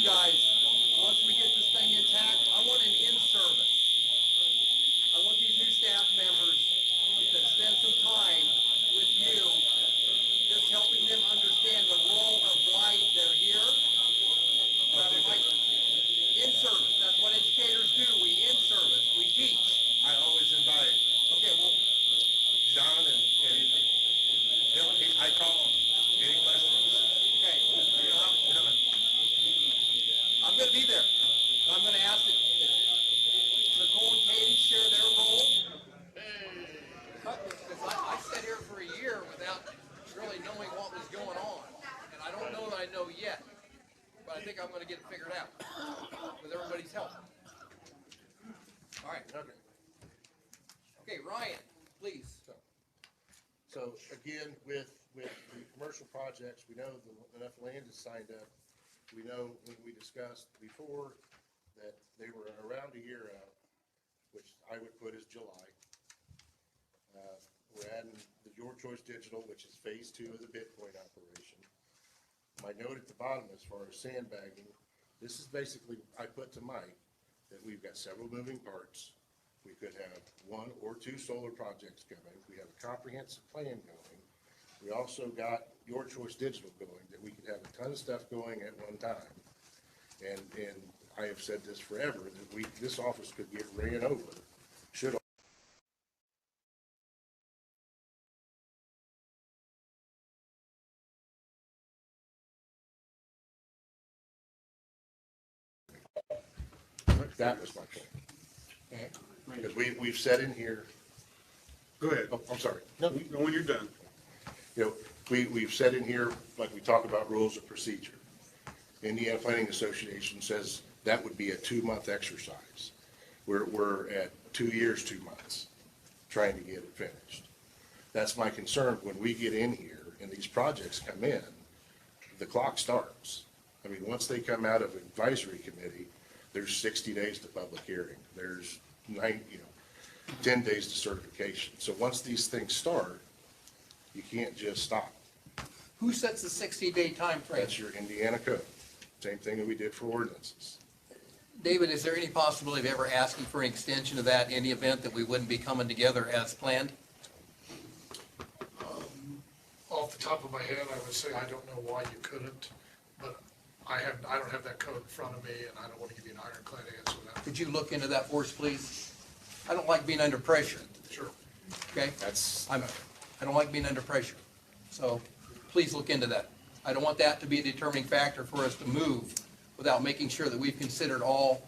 guys, once we get this thing intact, I want an in-service. I want these new staff members to spend some time with you, just helping them understand the role of why they're here. But I would like in-service, that's what educators do, we in-service, we teach. I always invite Okay, well, John and I call any questions. okay, you know, I'm gonna be there. I'm gonna ask that Nicole and Katie share their role. Because I sat here for a year without really knowing what was going on. And I don't know that I know yet. But I think I'm gonna get it figured out with everybody's help. All right. Okay. Okay, Ryan, please. So again, with the commercial projects, we know enough land is signed up. We know when we discussed before that they were around a year out, which I would put as July. We're adding the Your Choice Digital, which is phase 2 of the Bitcoin operation. My note at the bottom as far as sandbagging, this is basically, I put to Mike that we've got several moving parts. We could have 1 or 2 solar projects coming. We have a comprehensive plan going. We also got Your Choice Digital going, that we could have a ton of stuff going at one time. And I have said this forever, that this office could get ran over, should that was my point. Because we've said in here, Go ahead. oh, I'm sorry. No, when you're done. You know, we've said in here, like we talk about rules of procedure. Indiana Planning Association says that would be a 2-month exercise. We're at 2 years, 2 months, trying to get it finished. That's my concern. When we get in here and these projects come in, the clock starts. I mean, once they come out of advisory committee, there's 60 days to public hearing. There's 10 days to certification. So once these things start, you can't just stop. Who sets the 60-day time frame? That's your Indiana code. Same thing that we did for ordinances. David, is there any possibility of ever asking for an extension of that in the event that we wouldn't be coming together as planned? Off the top of my head, I would say I don't know why you couldn't, but I don't have that code in front of me, and I don't want to give you an ironclad answer to that. Could you look into that for us, please? I don't like being under pressure, Sure. okay? That's, I don't like being under pressure. So please look into that. I don't want that to be a determining factor for us to move without making sure that we've considered all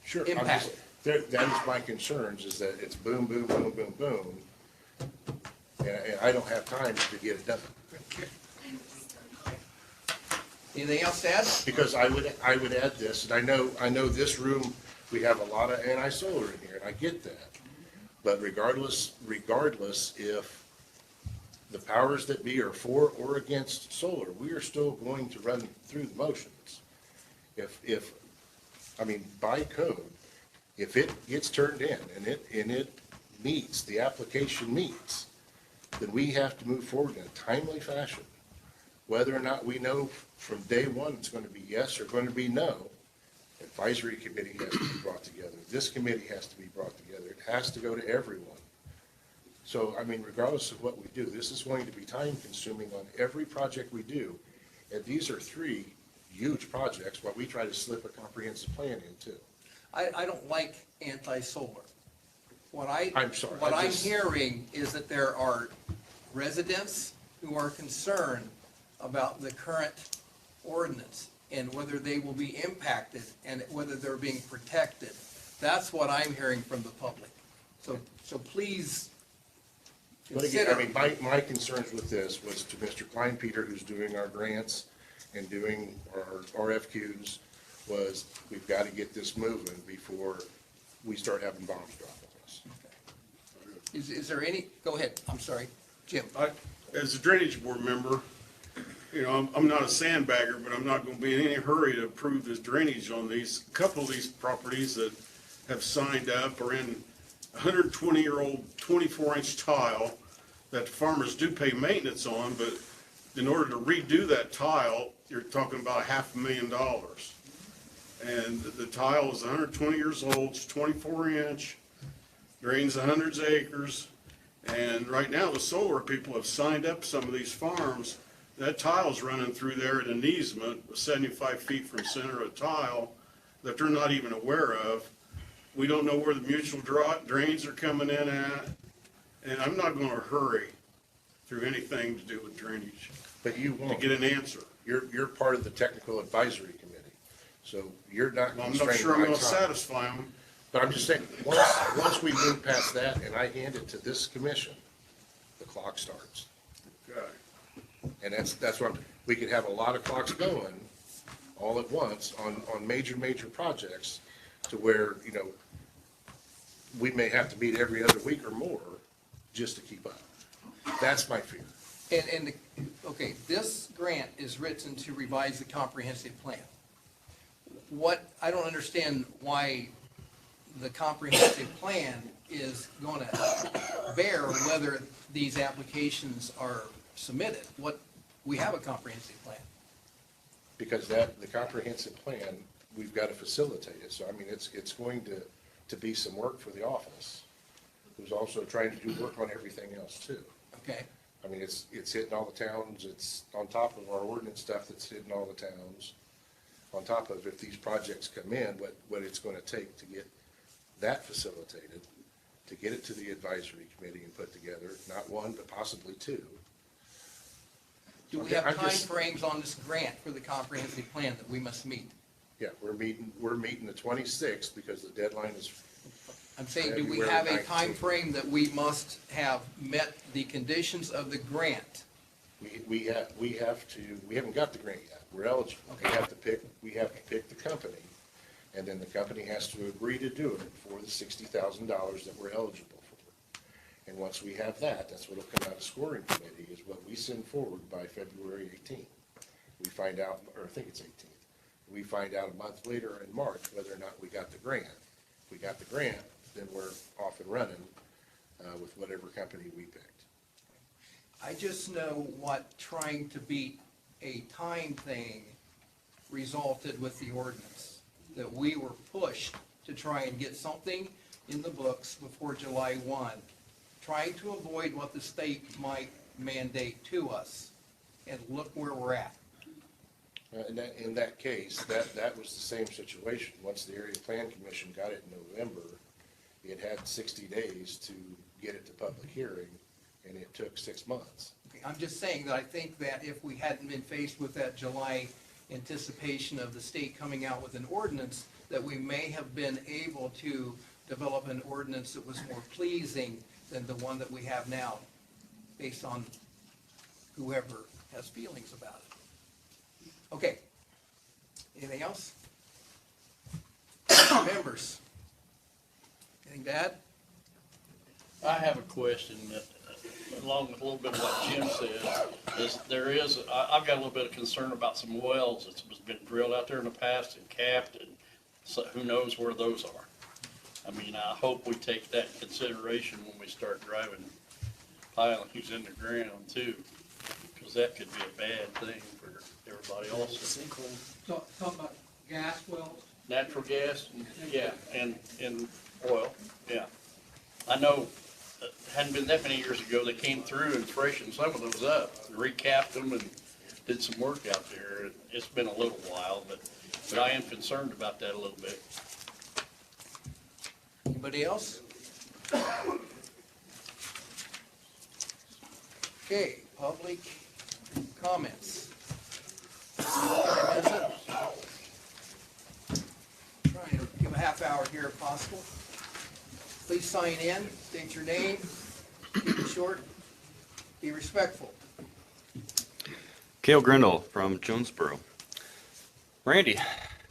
sure. impact. That is my concerns, is that it's boom, boom, boom, boom, boom. And I don't have time to get it done. Anything else to add? Because I would add this, and I know this room, we have a lot of anti-solar in here, and I get that. But regardless if the powers that be are for or against solar, we are still going to run through the motions. I mean, by code, if it gets turned in and it meets, the application meets, then we have to move forward in a timely fashion. Whether or not we know from day one it's going to be yes or going to be no, advisory committee has to be brought together. This committee has to be brought together. It has to go to everyone. So, I mean, regardless of what we do, this is going to be time consuming on every project we do. And these are 3 huge projects while we try to slip a comprehensive plan in too. I don't like anti-solar. I'm sorry. What I'm hearing is that there are residents who are concerned about the current ordinance and whether they will be impacted and whether they're being protected. That's what I'm hearing from the public. So please But again, consider. I mean, my concerns with this was to Mr. Klein-Peter, who's doing our grants and doing our RFQs, was we've got to get this moving before we start having bombs dropped on us. Is there any, go ahead, I'm sorry, Jim. As a drainage board member, you know, I'm not a sandbagger, but I'm not gonna be in any hurry to approve this drainage on these. A couple of these properties that have signed up are in 120-year-old 24-inch tile that farmers do pay maintenance on, but in order to redo that tile, you're talking about $500,000. and the tile is 120 years old, it's 24-inch, drains hundreds of acres, and right now the solar people have signed up some of these farms. That tile's running through there at an easement, 75 feet from center of tile, that they're not even aware of. We don't know where the mutual drains are coming in at, and I'm not gonna hurry through anything to do with drainage But you to won't. get an answer. You're part of the technical advisory committee, so you're not Well, I'm not constrained sure I'm by gonna time. satisfy them. But I'm just saying, once we move past that and I hand it to this commission, the clock starts. Okay. And that's what, we could have a lot of clocks going all at once on major projects to where, you know, we may have to meet every other week or more just to keep up. That's my fear. Okay, this grant is written to revise the comprehensive plan. What, I don't understand why the comprehensive plan is gonna bear whether these applications are submitted. We have a comprehensive plan. Because the comprehensive plan, we've got to facilitate it. So I mean, it's going to be some work for the office, who's also trying to do work on everything else too. Okay. I mean, it's hitting all the towns, it's on top of our ordinance stuff that's hitting all the towns. On top of if these projects come in, what it's gonna take to get that facilitated, to get it to the advisory committee and put together, not one, but possibly two. Do we have timeframes on this grant for the comprehensive plan that we must meet? Yeah, we're meeting the 26th because the deadline is. I'm saying, do we February have a 19th. time frame that we must have met the conditions of the grant? We haven't got the grant yet. We're eligible. We have to pick the company, and then the company has to agree to do it for the $60,000 that we're eligible for. And once we have that, that's what'll come out of scoring committee, is what we send forward by February 18th. We find out, or I think it's 18th. We find out a month later in March whether or not we got the grant. If we got the grant, then we're off and running with whatever company we picked. I just know what trying to beat a time thing resulted with the ordinance. That we were pushed to try and get something in the books before July 1, trying to avoid what the state might mandate to us. And look where we're at. In that case, that was the same situation. Once the Area Plan Commission got it in November, it had 60 days to get it to public hearing, and it took 6 months. Okay, I'm just saying that I think that if we hadn't been faced with that July anticipation of the state coming out with an ordinance, that we may have been able to develop an ordinance that was more pleasing than the one that we have now, based on whoever has feelings about it. Okay. Anything else? Members? Anything to add? I have a question that, along with a little bit of what Jim said, I've got a little bit of concern about some wells that's been drilled out there in the past and capped, and so who knows where those are. I mean, I hope we take that in consideration when we start driving pilings in the ground too, because that could be a bad thing for everybody else. Talking about gas wells? Natural gas, yeah, and oil, yeah. I know, it hadn't been that many years ago, they came through and freshened some of those up, recapped them and did some work out there. It's been a little while, but I am concerned about that a little bit. Anybody else? Okay, public comments. Trying to give a half hour here if possible. Please sign in, state your name, keep it short, be respectful. Cale Grindle from Jonesboro. Randy,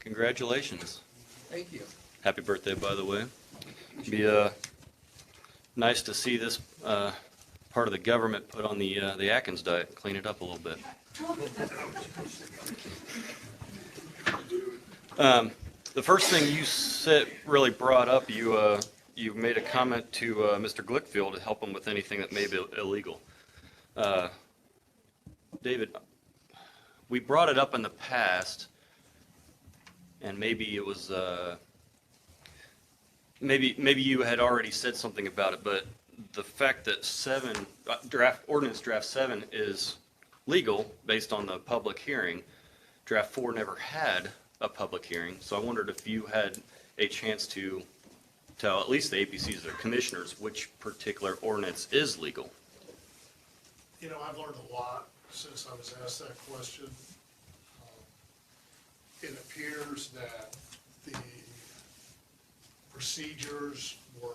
congratulations. Thank you. Happy birthday, by the way. Be nice to see this part of the government put on the Atkins diet, clean it up a little bit. The first thing you really brought up, you made a comment to Mr. Glickfield to help him with anything that may be illegal. David, we brought it up in the past. and maybe it was, maybe you had already said something about it, but the fact that ordinance draft 7 is legal based on the public hearing, draft 4 never had a public hearing, so I wondered if you had a chance to tell at least the APCs, their commissioners, which particular ordinance is legal. You know, I've learned a lot since I was asked that question. It appears that the procedures were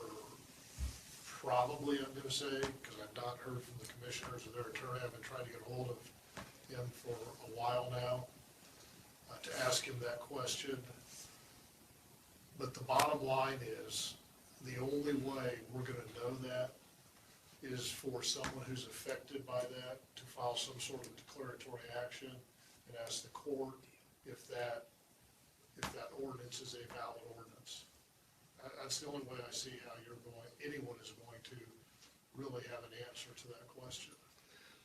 probably, I'm gonna say, because I've not heard from the commissioners or their attorney, I've been trying to get a hold of him for a while now, to ask him that question. But the bottom line is, the only way we're gonna know that is for someone who's affected by that to file some sort of declaratory action and ask the court if that ordinance is a valid ordinance. That's the only way I see how anyone is going to really have an answer to that question.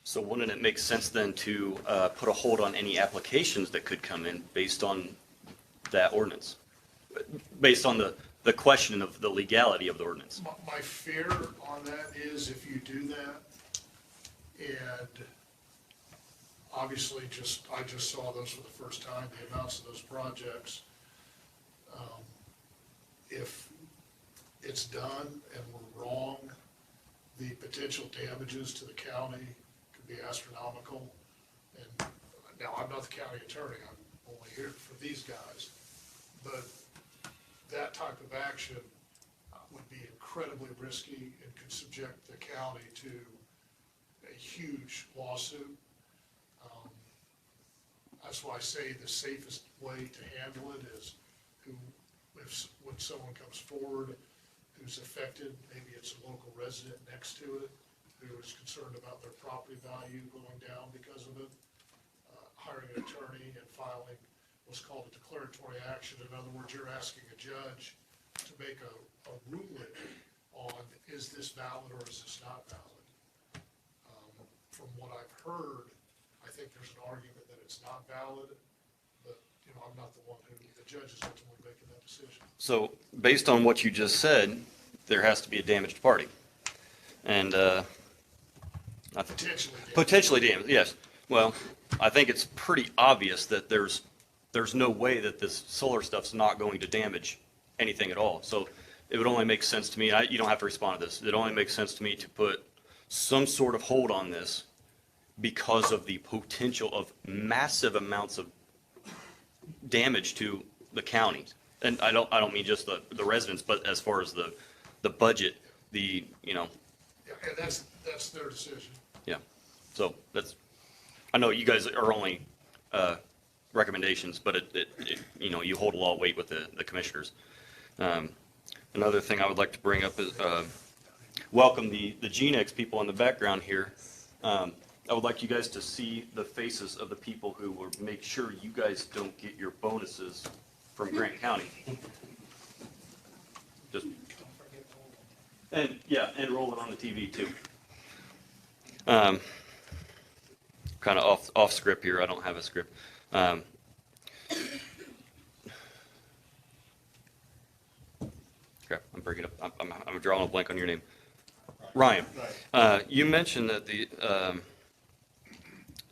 So wouldn't it make sense then to put a hold on any applications that could come in based on that ordinance? Based on the question of the legality of the ordinance? My fear on that is if you do that, and obviously I just saw those for the first time, the amounts of those projects. If it's done and we're wrong, the potential damages to the county could be astronomical. And now, I'm not the county attorney, I'm only here for these guys, but that type of action would be incredibly risky and could subject the county to a huge lawsuit. That's why I say the safest way to handle it is when someone comes forward who's affected, maybe it's a local resident next to it who is concerned about their property value going down because of it, hiring an attorney and filing what's called a declaratory action. In other words, you're asking a judge to make a ruling on, is this valid or is this not valid? From what I've heard, I think there's an argument that it's not valid, but I'm not the one the judge is ultimately making that decision. So based on what you just said, there has to be a damaged party. And potentially damaged, yes. Well, I think it's pretty obvious that there's no way that this solar stuff's not going to damage anything at all. So it would only make sense to me, you don't have to respond to this, it only makes sense to me to put some sort of hold on this because of the potential of massive amounts of damage to the county. And I don't mean just the residents, but as far as the budget, Yeah, and that's their decision. Yeah. So I know you guys are only recommendations, but you hold a lot of weight with the commissioners. Another thing I would like to bring up is welcome the GeneX people in the background here. I would like you guys to see the faces of the people who will make sure you guys don't get your bonuses from Grant County. And roll it on the TV too. Kind of off script here. I don't have a script. Crap, I'm breaking up. I'm drawing a blank on your name. Ryan, you mentioned that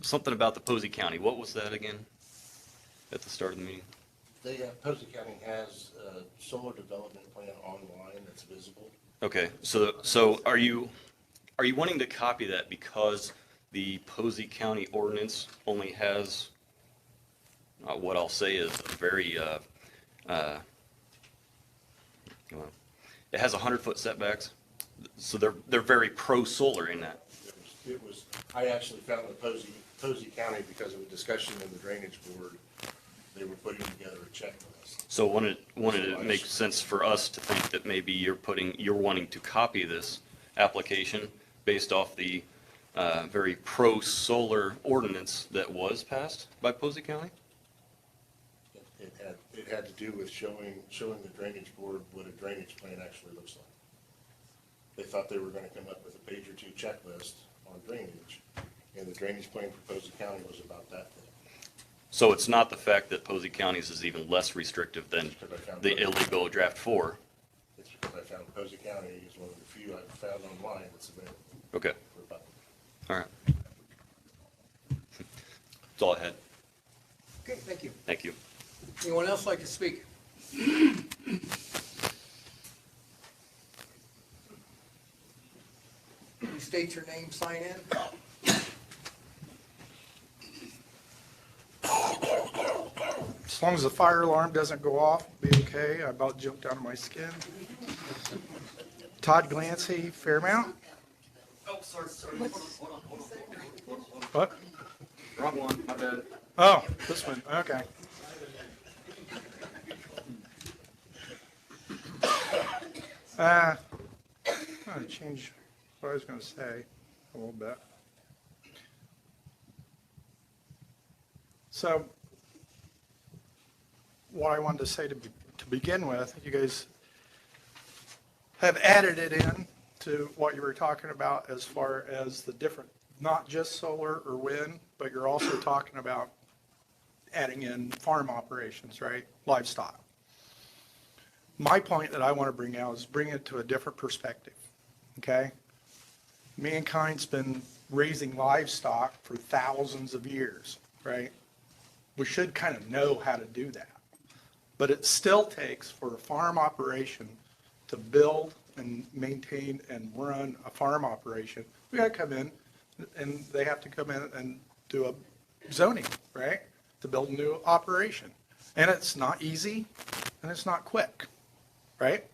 something about the Posey County. What was that again at the start of the meeting? Posey County has a solar development plan online that's visible. Okay, so are you wanting to copy that because the Posey County ordinance only has what I'll say is a very it has 100-foot setbacks, so they're very pro-solar in that. I actually found the Posey County because of a discussion in the drainage board. They were putting together a checklist. So wouldn't it make sense for us to think that maybe you're wanting to copy this application based off the very pro-solar ordinance that was passed by Posey County? It had to do with showing the drainage board what a drainage plan actually looks like. They thought they were going to come up with a page or two checklist on drainage, and the drainage plan for Posey County was about that thing. So it's not the fact that Posey County's is even less restrictive than the illegal draft 4. It's because I found Posey County is one of the few I've found online that's available. Okay. for public. All right. That's all I had. Okay, thank you. Thank you. Anyone else like to speak? Please state your name, sign in. As long as the fire alarm doesn't go off, be okay. I about jumped out of my skin. Todd Glancy, Fairmount. Oh, sorry. What? Wrong one, my bad. Oh, this one, okay. I'm gonna change what I was gonna say a little bit. So, what I wanted to say to begin with, you guys have added it in to what you were talking about as far as the different, not just solar or wind, but you're also talking about adding in farm operations, right? Livestock. My point that I want to bring out is bring it to a different perspective, okay? Mankind's been raising livestock for thousands of years, right? We should kind of know how to do that. But it still takes for a farm operation to build and maintain and run a farm operation. We got to come in, and they have to come in and do a zoning, right? To build a new operation. And it's not easy, and it's not quick, right?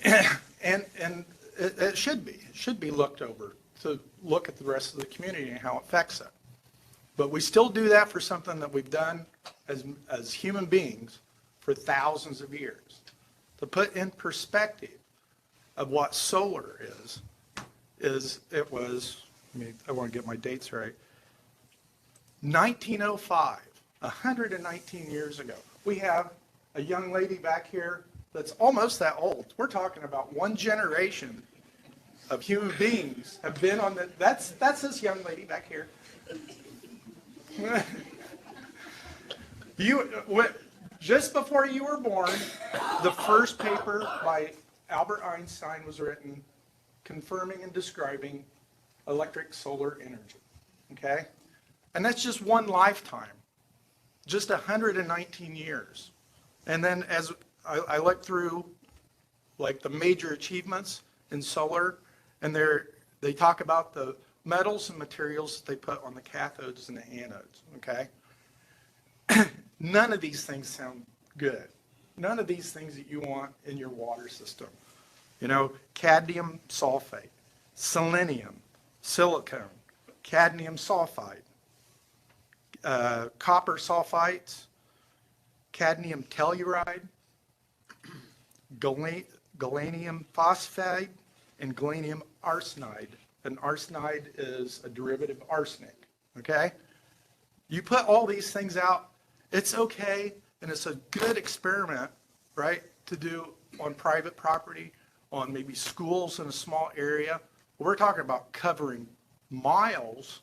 And it should be. It should be looked over to look at the rest of the community and how it affects it. But we still do that for something that we've done as human beings for thousands of years. To put in perspective of what solar is it was, I want to get my dates right, 1905, 119 years ago. We have a young lady back here that's almost that old. We're talking about one generation of human beings have been on the, that's this young lady back here. Just before you were born, the first paper by Albert Einstein was written confirming and describing electric solar energy, okay? And that's just one lifetime, just 119 years. And then as I looked through like the major achievements in solar, and they talk about the metals and materials that they put on the cathodes and the anodes, okay? None of these things sound good. None of these things that you want in your water system. You know, cadmium sulfate, selenium, silicone, cadmium sulfide, copper sulfites, cadmium telluride, gallium phosphide, and gallium arsenide. And arsenide is a derivative of arsenic, okay? You put all these things out, it's okay, and it's a good experiment, right, to do on private property, on maybe schools in a small area. We're talking about covering miles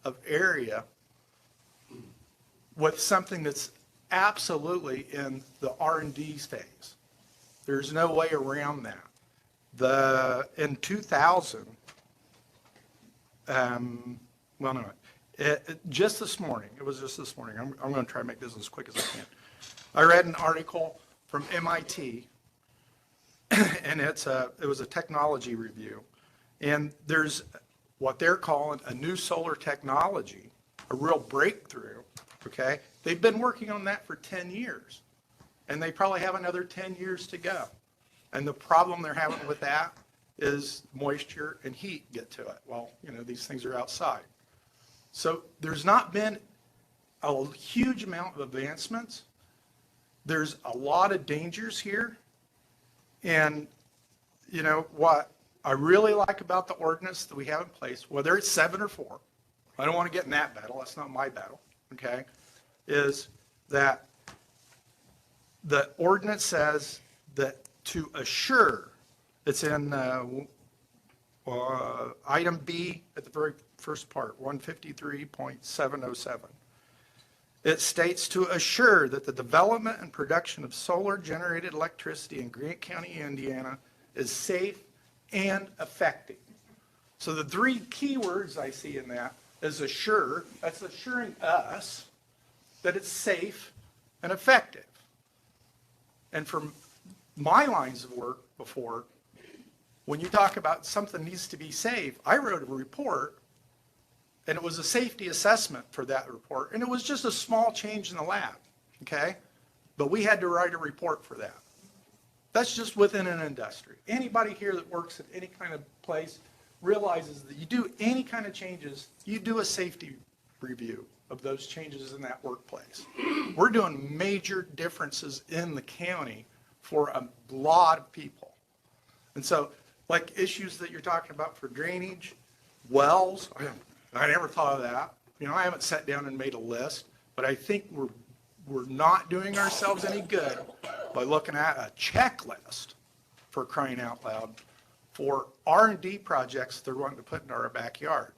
of area with something that's absolutely in the R&D phase. There's no way around that. In 2000, just this morning, it was just this morning, I'm going to try to make this as quick as I can. I read an article from MIT, and it was a technology review. And there's what they're calling a new solar technology, a real breakthrough, okay? They've been working on that for 10 years, and they probably have another 10 years to go. And the problem they're having with that is moisture and heat get to it. Well, you know, these things are outside. So there's not been a huge amount of advancements. There's a lot of dangers here. And, you know, what I really like about the ordinance that we have in place, whether it's 7 or 4, I don't want to get in that battle, that's not my battle, okay, is that the ordinance says that to assure, it's in item B at the very first part, 153.707. it states to assure that the development and production of solar-generated electricity in Grant County, Indiana is safe and effective. So the three key words I see in that is assure, that's assuring us that it's safe and effective. And from my lines of work before, when you talk about something needs to be safe, I wrote a report, and it was a safety assessment for that report, and it was just a small change in the lab, okay? But we had to write a report for that. That's just within an industry. Anybody here that works at any kind of place realizes that you do any kind of changes, you do a safety review of those changes in that workplace. We're doing major differences in the county for a lot of people. And so, like issues that you're talking about for drainage, wells, I never thought of that. You know, I haven't sat down and made a list, but I think we're not doing ourselves any good by looking at a checklist, for crying out loud, for R&D projects they're wanting to put in our backyard.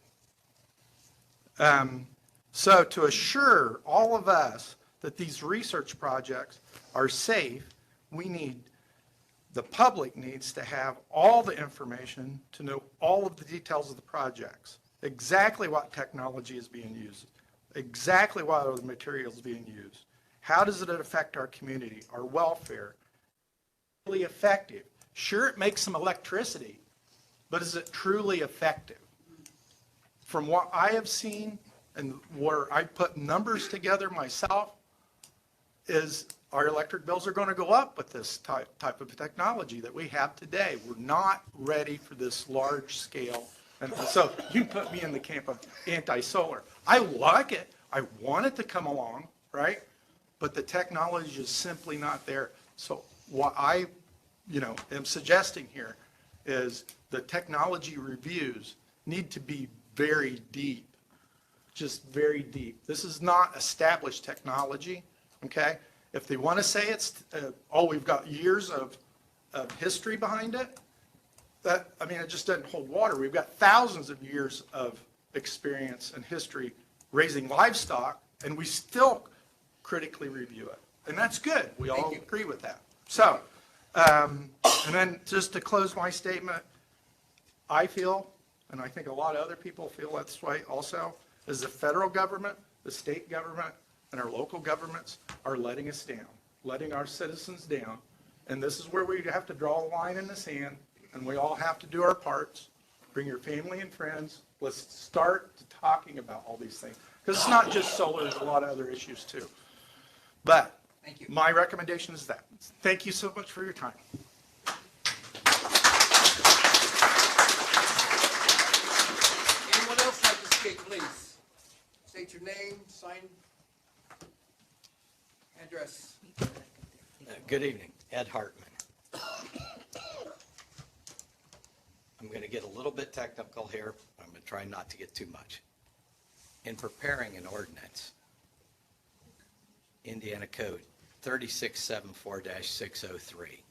So to assure all of us that these research projects are safe, the public needs to have all the information to know all of the details of the projects, exactly what technology is being used, exactly what are the materials being used, how does it affect our community, our welfare, really effective. Sure, it makes some electricity, but is it truly effective? From what I have seen and where I put numbers together myself, is our electric bills are going to go up with this type of technology that we have today. We're not ready for this large scale. And so you put me in the camp of anti-solar. I like it. I want it to come along, right? But the technology is simply not there. So what I, am suggesting here is the technology reviews need to be very deep, just very deep. This is not established technology, okay? If they want to say it's, we've got years of history behind it, it just doesn't hold water. We've got thousands of years of experience and history raising livestock, and we still critically review it. And that's good. We all agree with that. So, and then just to close my statement, I feel, and I think a lot of other people feel that's way also, is the federal government, the state government, and our local governments are letting us down, letting our citizens down. And this is where we have to draw a line in the sand, and we all have to do our parts. Bring your family and friends. Let's start talking about all these things. Because it's not just solar, there's a lot of other issues too. But my recommendation is that. Thank you so much for your time. Anyone else like to speak, please? State your name, sign, address. Good evening, Ed Hartman. I'm going to get a little bit technical here. I'm going to try not to get too much. In preparing an ordinance, Indiana Code 3674-603,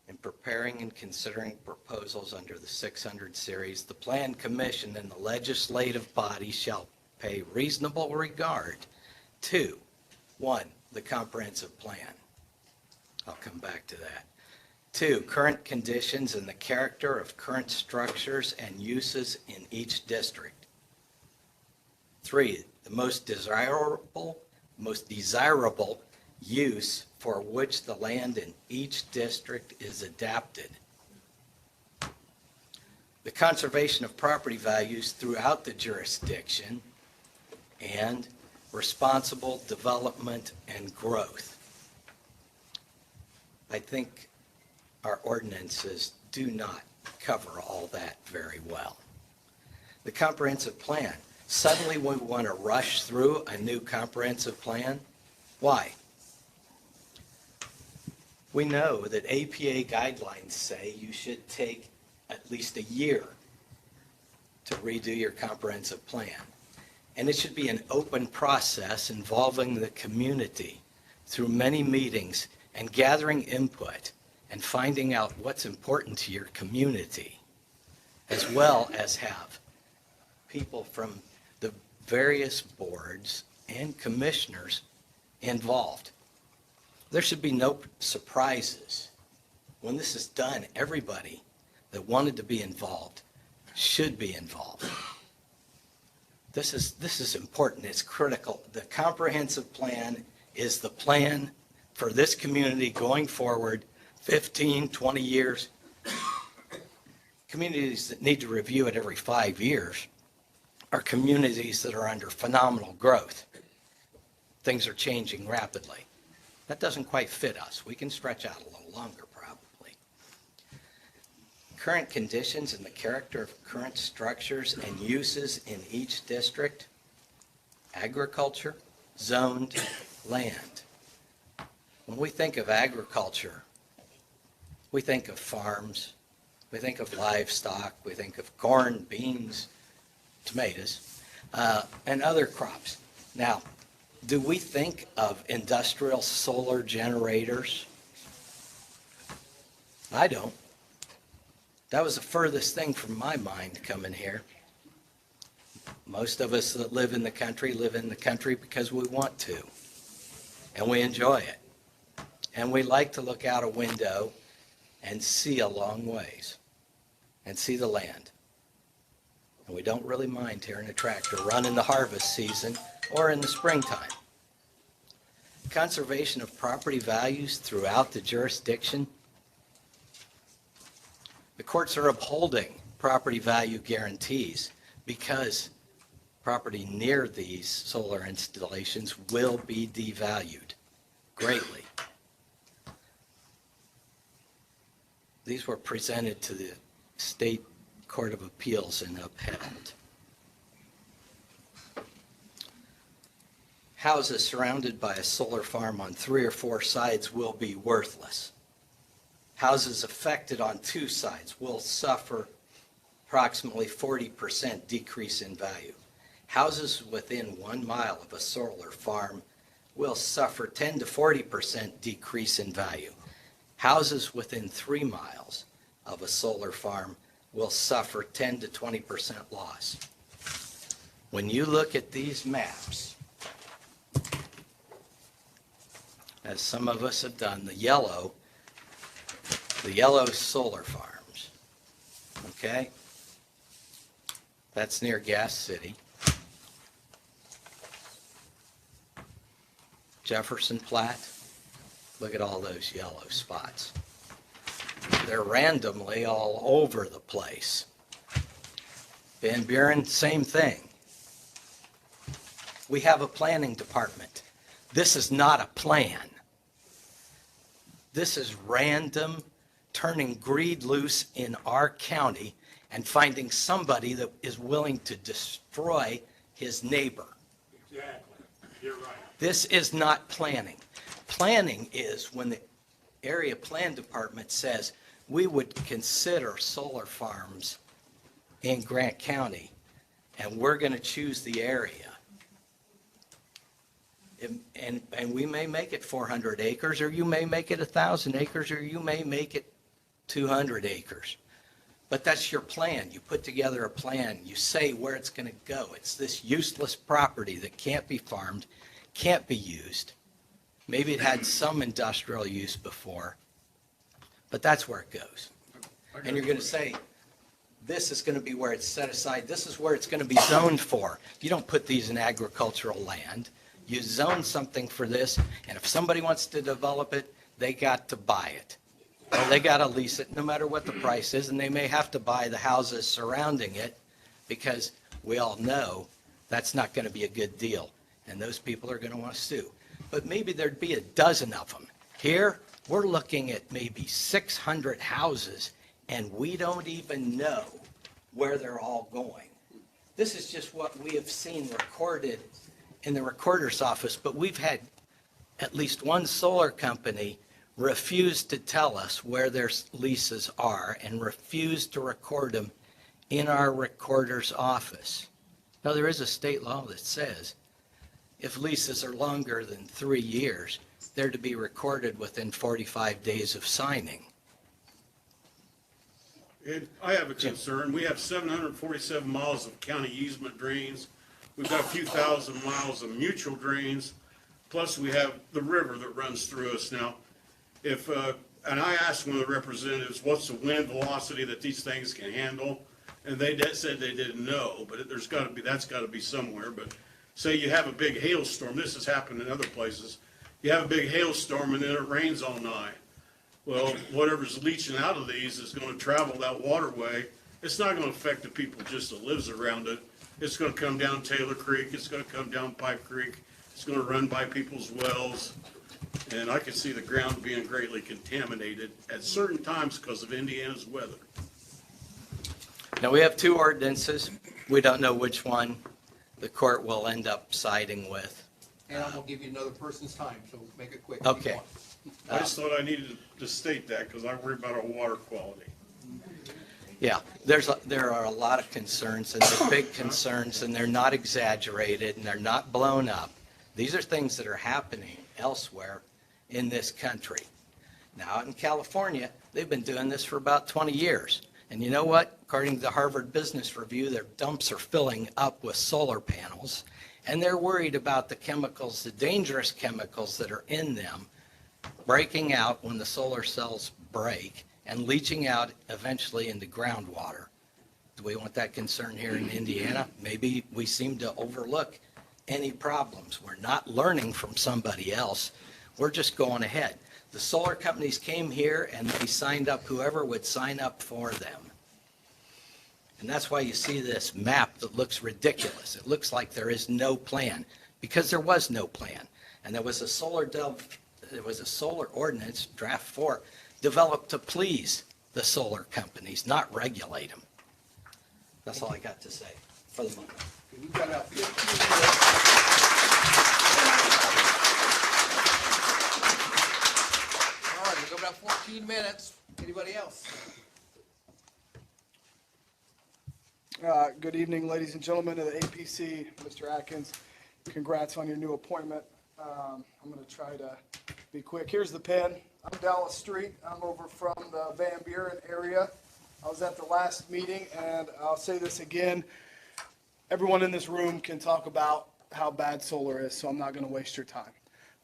in preparing and considering proposals under the 600 series, the Plan Commission and the legislative body shall pay reasonable regard to, 1, the comprehensive plan. I'll come back to that. 2, current conditions and the character of current structures and uses in each district. 3, the most desirable use for which the land in each district is adapted. The conservation of property values throughout the jurisdiction, and responsible development and growth. I think our ordinances do not cover all that very well. The comprehensive plan. Suddenly we want to rush through a new comprehensive plan. Why? We know that APA guidelines say you should take at least a year to redo your comprehensive plan. And it should be an open process involving the community through many meetings and gathering input and finding out what's important to your community, as well as have people from the various boards and commissioners involved. There should be no surprises. When this is done, everybody that wanted to be involved should be involved. This is important. It's critical. The comprehensive plan is the plan for this community going forward 15, 20 years. Communities that need to review it every 5 years are communities that are under phenomenal growth. Things are changing rapidly. That doesn't quite fit us. We can stretch out a little longer, probably. Current conditions and the character of current structures and uses in each district, agriculture, zoned land. When we think of agriculture, we think of farms, we think of livestock, we think of corn, beans, tomatoes, and other crops. Now, do we think of industrial solar generators? I don't. That was the furthest thing from my mind coming here. Most of us that live in the country because we want to, and we enjoy it. And we like to look out a window and see a long ways and see the land. And we don't really mind hearing a tractor run in the harvest season or in the springtime. Conservation of property values throughout the jurisdiction. The courts are upholding property value guarantees because property near these solar installations will be devalued greatly. These were presented to the State Court of Appeals and upheld. Houses surrounded by a solar farm on 3 or 4 sides will be worthless. Houses affected on 2 sides will suffer approximately 40% decrease in value. Houses within 1 mile of a solar farm will suffer 10 to 40% decrease in value. Houses within 3 miles of a solar farm will suffer 10 to 20% loss. When you look at these maps, as some of us have done, the yellow solar farms, okay? That's near Gas City. Jefferson Platte, look at all those yellow spots. They're randomly all over the place. Van Buren, same thing. We have a planning department. This is not a plan. This is random, turning greed loose in our county and finding somebody that is willing to destroy his neighbor. Exactly. You're right. This is not planning. Planning is when the area plan department says we would consider solar farms in Grant County and we're going to choose the area. And we may make it 400 acres, or you may make it 1,000 acres, or you may make it 200 acres. But that's your plan. You put together a plan. You say where it's going to go. It's this useless property that can't be farmed, can't be used. Maybe it had some industrial use before, but that's where it goes. And you're going to say, this is going to be where it's set aside. This is where it's going to be zoned for. You don't put these in agricultural land. You zone something for this, and if somebody wants to develop it, they got to buy it. Or they got to lease it, no matter what the price is, and they may have to buy the houses surrounding it because we all know that's not going to be a good deal, and those people are going to want to sue. But maybe there'd be a dozen of them. Here, we're looking at maybe 600 houses, and we don't even know where they're all going. This is just what we have seen recorded in the recorder's office, but we've had at least one solar company refuse to tell us where their leases are and refuse to record them in our recorder's office. Now, there is a state law that says if leases are longer than 3 years, they're to be recorded within 45 days of signing. And I have a concern. We have 747 miles of county easement drains we've got a few thousand miles of mutual drains, plus we have the river that runs through us now. If, and I asked one of the representatives, what's the wind velocity that these things can handle? And they said they didn't know, but there's gotta be, that's gotta be somewhere. But say you have a big hailstorm, this has happened in other places. You have a big hailstorm and then it rains all night. Well, whatever's leaching out of these is gonna travel that waterway. It's not gonna affect the people just that lives around it. It's gonna come down Taylor Creek, it's gonna come down Pipe Creek, it's gonna run by people's wells. And I can see the ground being greatly contaminated at certain times because of Indiana's weather. Now, we have two ordinances. We don't know which one the court will end up siding with. And I'm gonna give you another person's time, so make it quick. Okay. I just thought I needed to state that because I worry about our water quality. Yeah, there are a lot of concerns, and they're big concerns, and they're not exaggerated, and they're not blown up. These are things that are happening elsewhere in this country. Now, out in California, they've been doing this for about 20 years. And you know what? According to the Harvard Business Review, their dumps are filling up with solar panels, and they're worried about the chemicals, the dangerous chemicals that are in them, breaking out when the solar cells break and leaching out eventually into groundwater. Do we want that concern here in Indiana? Maybe we seem to overlook any problems. We're not learning from somebody else. We're just going ahead. The solar companies came here and they signed up whoever would sign up for them. And that's why you see this map that looks ridiculous. It looks like there is no plan, because there was no plan. And there was a solar ordinance, draft 4, developed to please the solar companies, not regulate them. That's all I got to say for the moment. We've got about 15 minutes. All right, we've got about 14 minutes. Anybody else? Good evening, ladies and gentlemen of the APC. Mr. Atkins, congrats on your new appointment. I'm going to try to be quick. Here's the pen. I'm Dallas Street. I'm over from the Van Buren area. I was at the last meeting, and I'll say this again. Everyone in this room can talk about how bad solar is, so I'm not going to waste your time.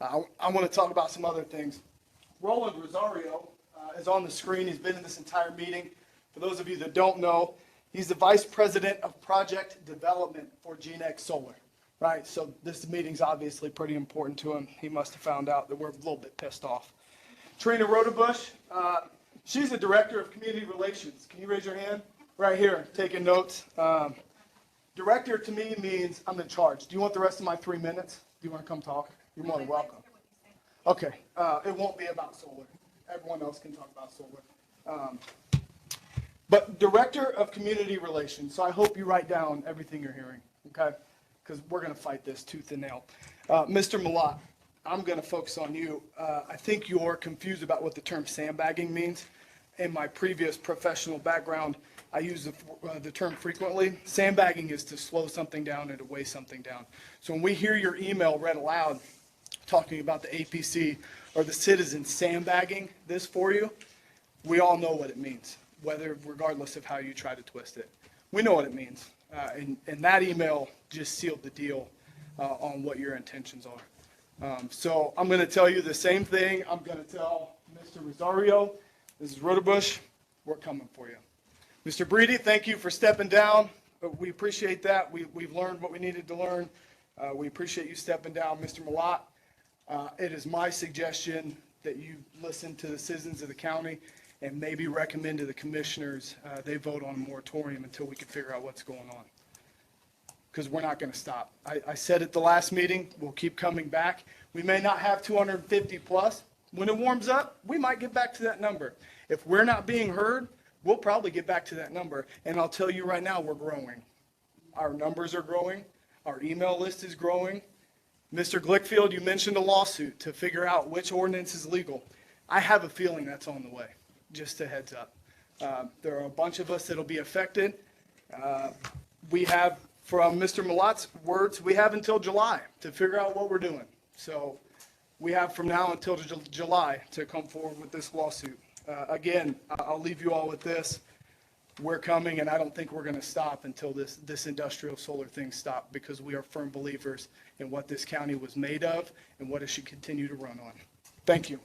I want to talk about some other things. Roland Rosario is on the screen. He's been in this entire meeting. For those of you that don't know, he's the Vice President of Project Development for GeneX Solar, right? So this meeting's obviously pretty important to him. He must have found out that we're a little bit pissed off. Trina Rodebush, she's the Director of Community Relations. Can you raise your hand? Right here, taking notes. Director to me means I'm in charge. Do you want the rest of my 3 minutes? Do you want to come talk? You're more than welcome. Okay, it won't be about solar. Everyone else can talk about solar. But Director of Community Relations, so I hope you write down everything you're hearing, okay? Because we're going to fight this tooth and nail. Mr. Malat, I'm going to focus on you. I think you're confused about what the term sandbagging means. In my previous professional background, I use the term frequently. Sandbagging is to slow something down and to weigh something down. So when we hear your email read aloud talking about the APC or the citizens sandbagging this for you, we all know what it means, regardless of how you try to twist it. We know what it means. And that email just sealed the deal on what your intentions are. So I'm going to tell you the same thing I'm going to tell Mr. Rosario, Mrs. Rodebush, we're coming for you. Mr. Breedy, thank you for stepping down. We appreciate that. We've learned what we needed to learn. We appreciate you stepping down. Mr. Malat, it is my suggestion that you listen to the citizens of the county and maybe recommend to the commissioners they vote on a moratorium until we can figure out what's going on. Because we're not going to stop. I said at the last meeting, we'll keep coming back. We may not have 250 plus. When it warms up, we might get back to that number. If we're not being heard, we'll probably get back to that number. And I'll tell you right now, we're growing. Our numbers are growing. Our email list is growing. Mr. Glickfield, you mentioned a lawsuit to figure out which ordinance is legal. I have a feeling that's on the way. Just a heads up. There are a bunch of us that'll be affected. We have, from Mr. Malat's words, we have until July to figure out what we're doing. So we have from now until July to come forward with this lawsuit. Again, I'll leave you all with this. we're coming, and I don't think we're going to stop until this industrial solar thing stops, because we are firm believers in what this county was made of and what it should continue to run on. Thank you.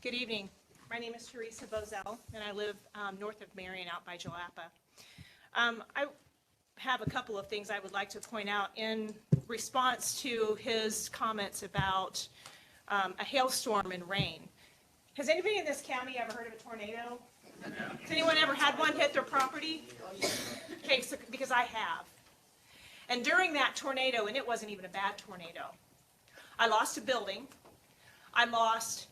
Good evening. My name is Teresa Bozell, and I live north of Marion out by Jalapa. I have a couple of things I would like to point out in response to his comments about a hailstorm and rain. Has anybody in this county ever heard of a tornado? Has anyone ever had one hit their property? Okay, so, because I have. And during that tornado, and it wasn't even a bad tornado, I lost a building. I lost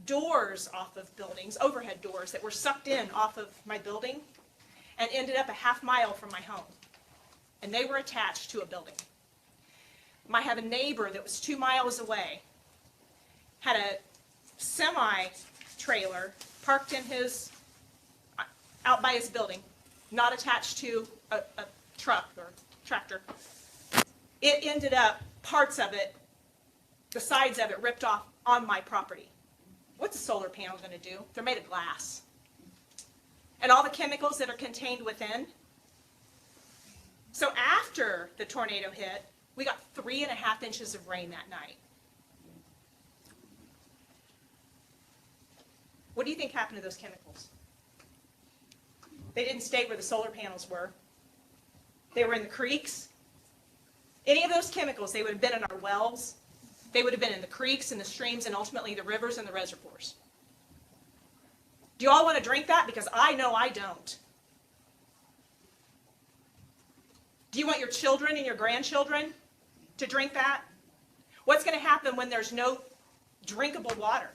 doors off of buildings, overhead doors that were sucked in off of my building and ended up a half mile from my home. And they were attached to a building. I have a neighbor that was 2 miles away, had a semi-trailer parked in his, out by his building, not attached to a truck or tractor. It ended up, parts of it, the sides of it ripped off on my property. What's a solar panel going to do? They're made of glass. And all the chemicals that are contained within. So after the tornado hit, we got 3.5 inches of rain that night. What do you think happened to those chemicals? They didn't stay where the solar panels were. They were in the creeks. Any of those chemicals, they would have been in our wells. They would have been in the creeks and the streams and ultimately the rivers and the reservoirs. Do you all want to drink that? Because I know I don't. Do you want your children and your grandchildren to drink that? What's going to happen when there's no drinkable water?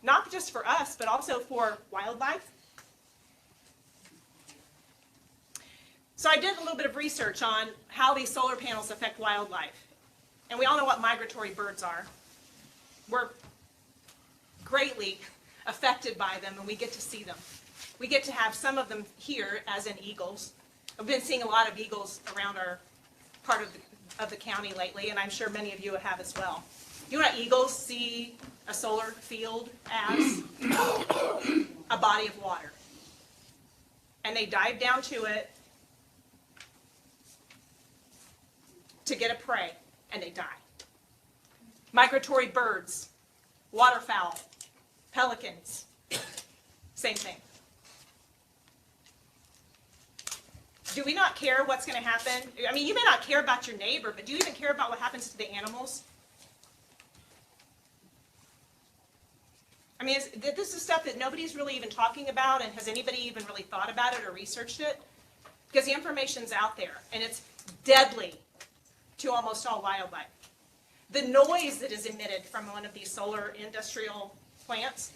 Not just for us, but also for wildlife. So I did a little bit of research on how these solar panels affect wildlife. And we all know what migratory birds are. We're greatly affected by them, and we get to see them. We get to have some of them here, as in eagles. I've been seeing a lot of eagles around our part of the county lately, and I'm sure many of you have as well. You know what eagles see a solar field as? A body of water. And they dive down to it to get a prey, and they die. Migratory birds, waterfowl, pelicans, same thing. Do we not care what's going to happen? I mean, you may not care about your neighbor, but do you even care about what happens to the animals? I mean, this is stuff that nobody's really even talking about, and has anybody even really thought about it or researched it? Because the information's out there, and it's deadly to almost all wildlife. The noise that is emitted from one of these solar industrial plants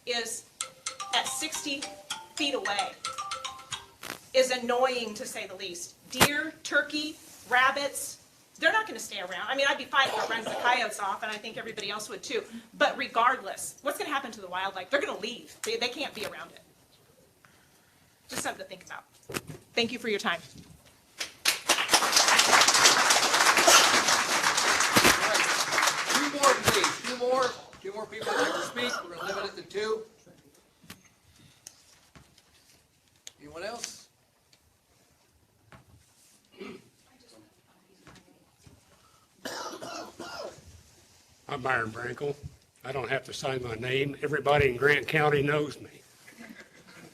is at 60 feet away, is annoying to say the least. Deer, turkey, rabbits, they're not going to stay around. I mean, I'd be fine if it runs the coyotes off, and I think everybody else would too. But regardless, what's going to happen to the wildlife? They're going to leave. They can't be around it. Just something to think about. Thank you for your time. Two more, please. Two more people would like to speak. We're going to limit it to 2. Anyone else? I'm Byron Brankle. I don't have to sign my name. Everybody in Grant County knows me.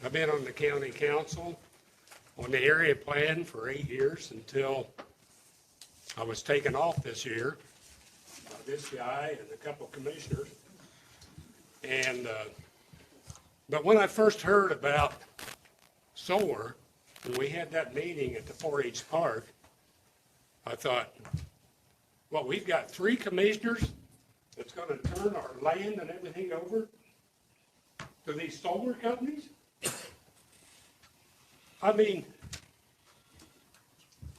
I've been on the county council on the area plan for 8 years until I was taken off this year by this guy and a couple of commissioners. And, but when I first heard about solar, when we had that meeting at the 4-H park, I thought, well, we've got 3 commissioners that's going to turn our land and everything over to these solar companies? I mean,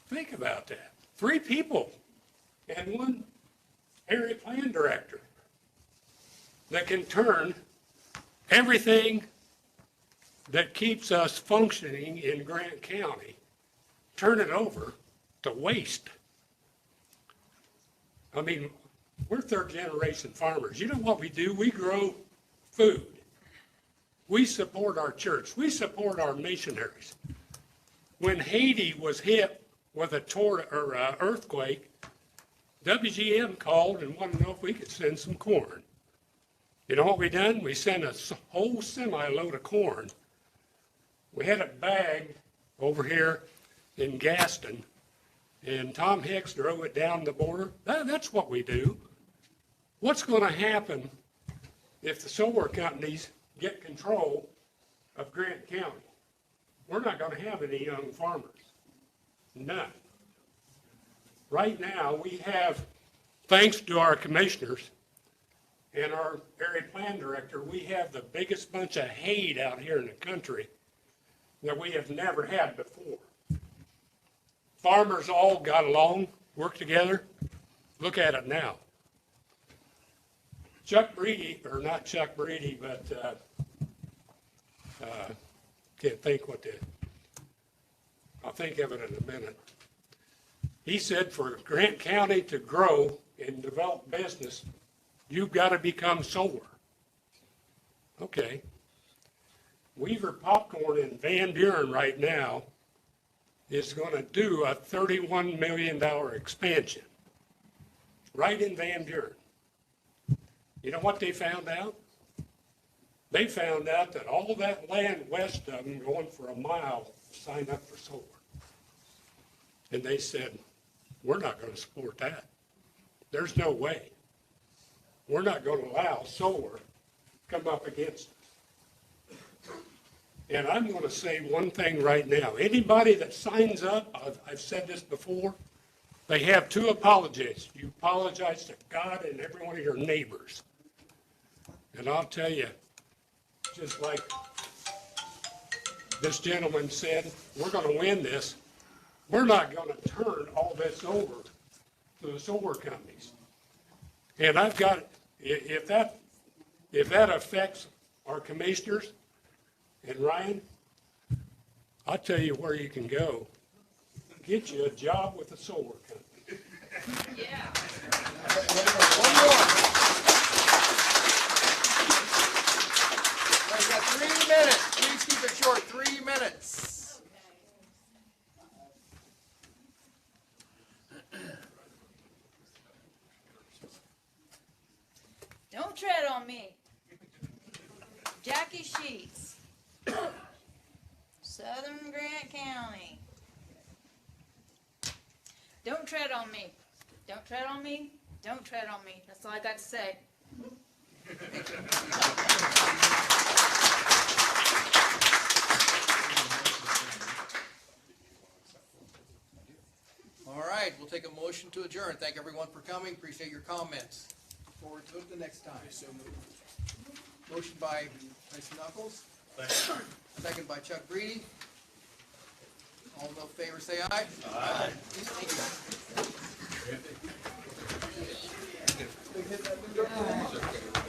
think about that. 3 people and 1 area plan director. that can turn everything that keeps us functioning in Grant County, turn it over to waste. I mean, we're third-generation farmers. You know what we do? We grow food. We support our church. We support our missionaries. When Haiti was hit with a earthquake, WGM called and wanted to know if we could send some corn. You know what we done? We sent a whole semi-load of corn. We had it bagged over here in Gaston, and Tom Hicks drove it down the border. That's what we do. What's going to happen if the solar companies get control of Grant County? We're not going to have any young farmers. None. Right now, we have, thanks to our commissioners and our area plan director, we have the biggest bunch of hate out here in the country that we have never had before. Farmers all got along, worked together. Look at it now. Chuck Breedy, or not Chuck Breedy, but can't think what the, I'll think of it in a minute. He said for Grant County to grow and develop business, you've got to become solar. Okay. Weaver Popcorn in Van Buren right now is going to do a $31 million expansion right in Van Buren. You know what they found out? They found out that all that land west of them going for a mile signed up for solar. And they said, we're not going to support that. There's no way. We're not going to allow solar to come up against us. And I'm going to say one thing right now. Anybody that signs up, I've said this before, they have two apologies. You apologize to God and every one of your neighbors. And I'll tell you, just like this gentleman said, we're going to win this. We're not going to turn all this over to the solar companies. And I've got, if that affects our commissioners, and Ryan, I'll tell you where you can go. Get you a job with a solar company. Yeah. One more. We've got 3 minutes. Please keep it short. 3 minutes. Don't tread on me. Jackie Sheets, Southern Grant County. Don't tread on me. Don't tread on me. Don't tread on me. That's all I got to say. All right, we'll take a motion to adjourn. Thank everyone for coming. Appreciate your comments. Look forward to it the next time. Motion by Tyson Knuckles. Second by Chuck Breedy. All in favor say aye. Aye. Thank you.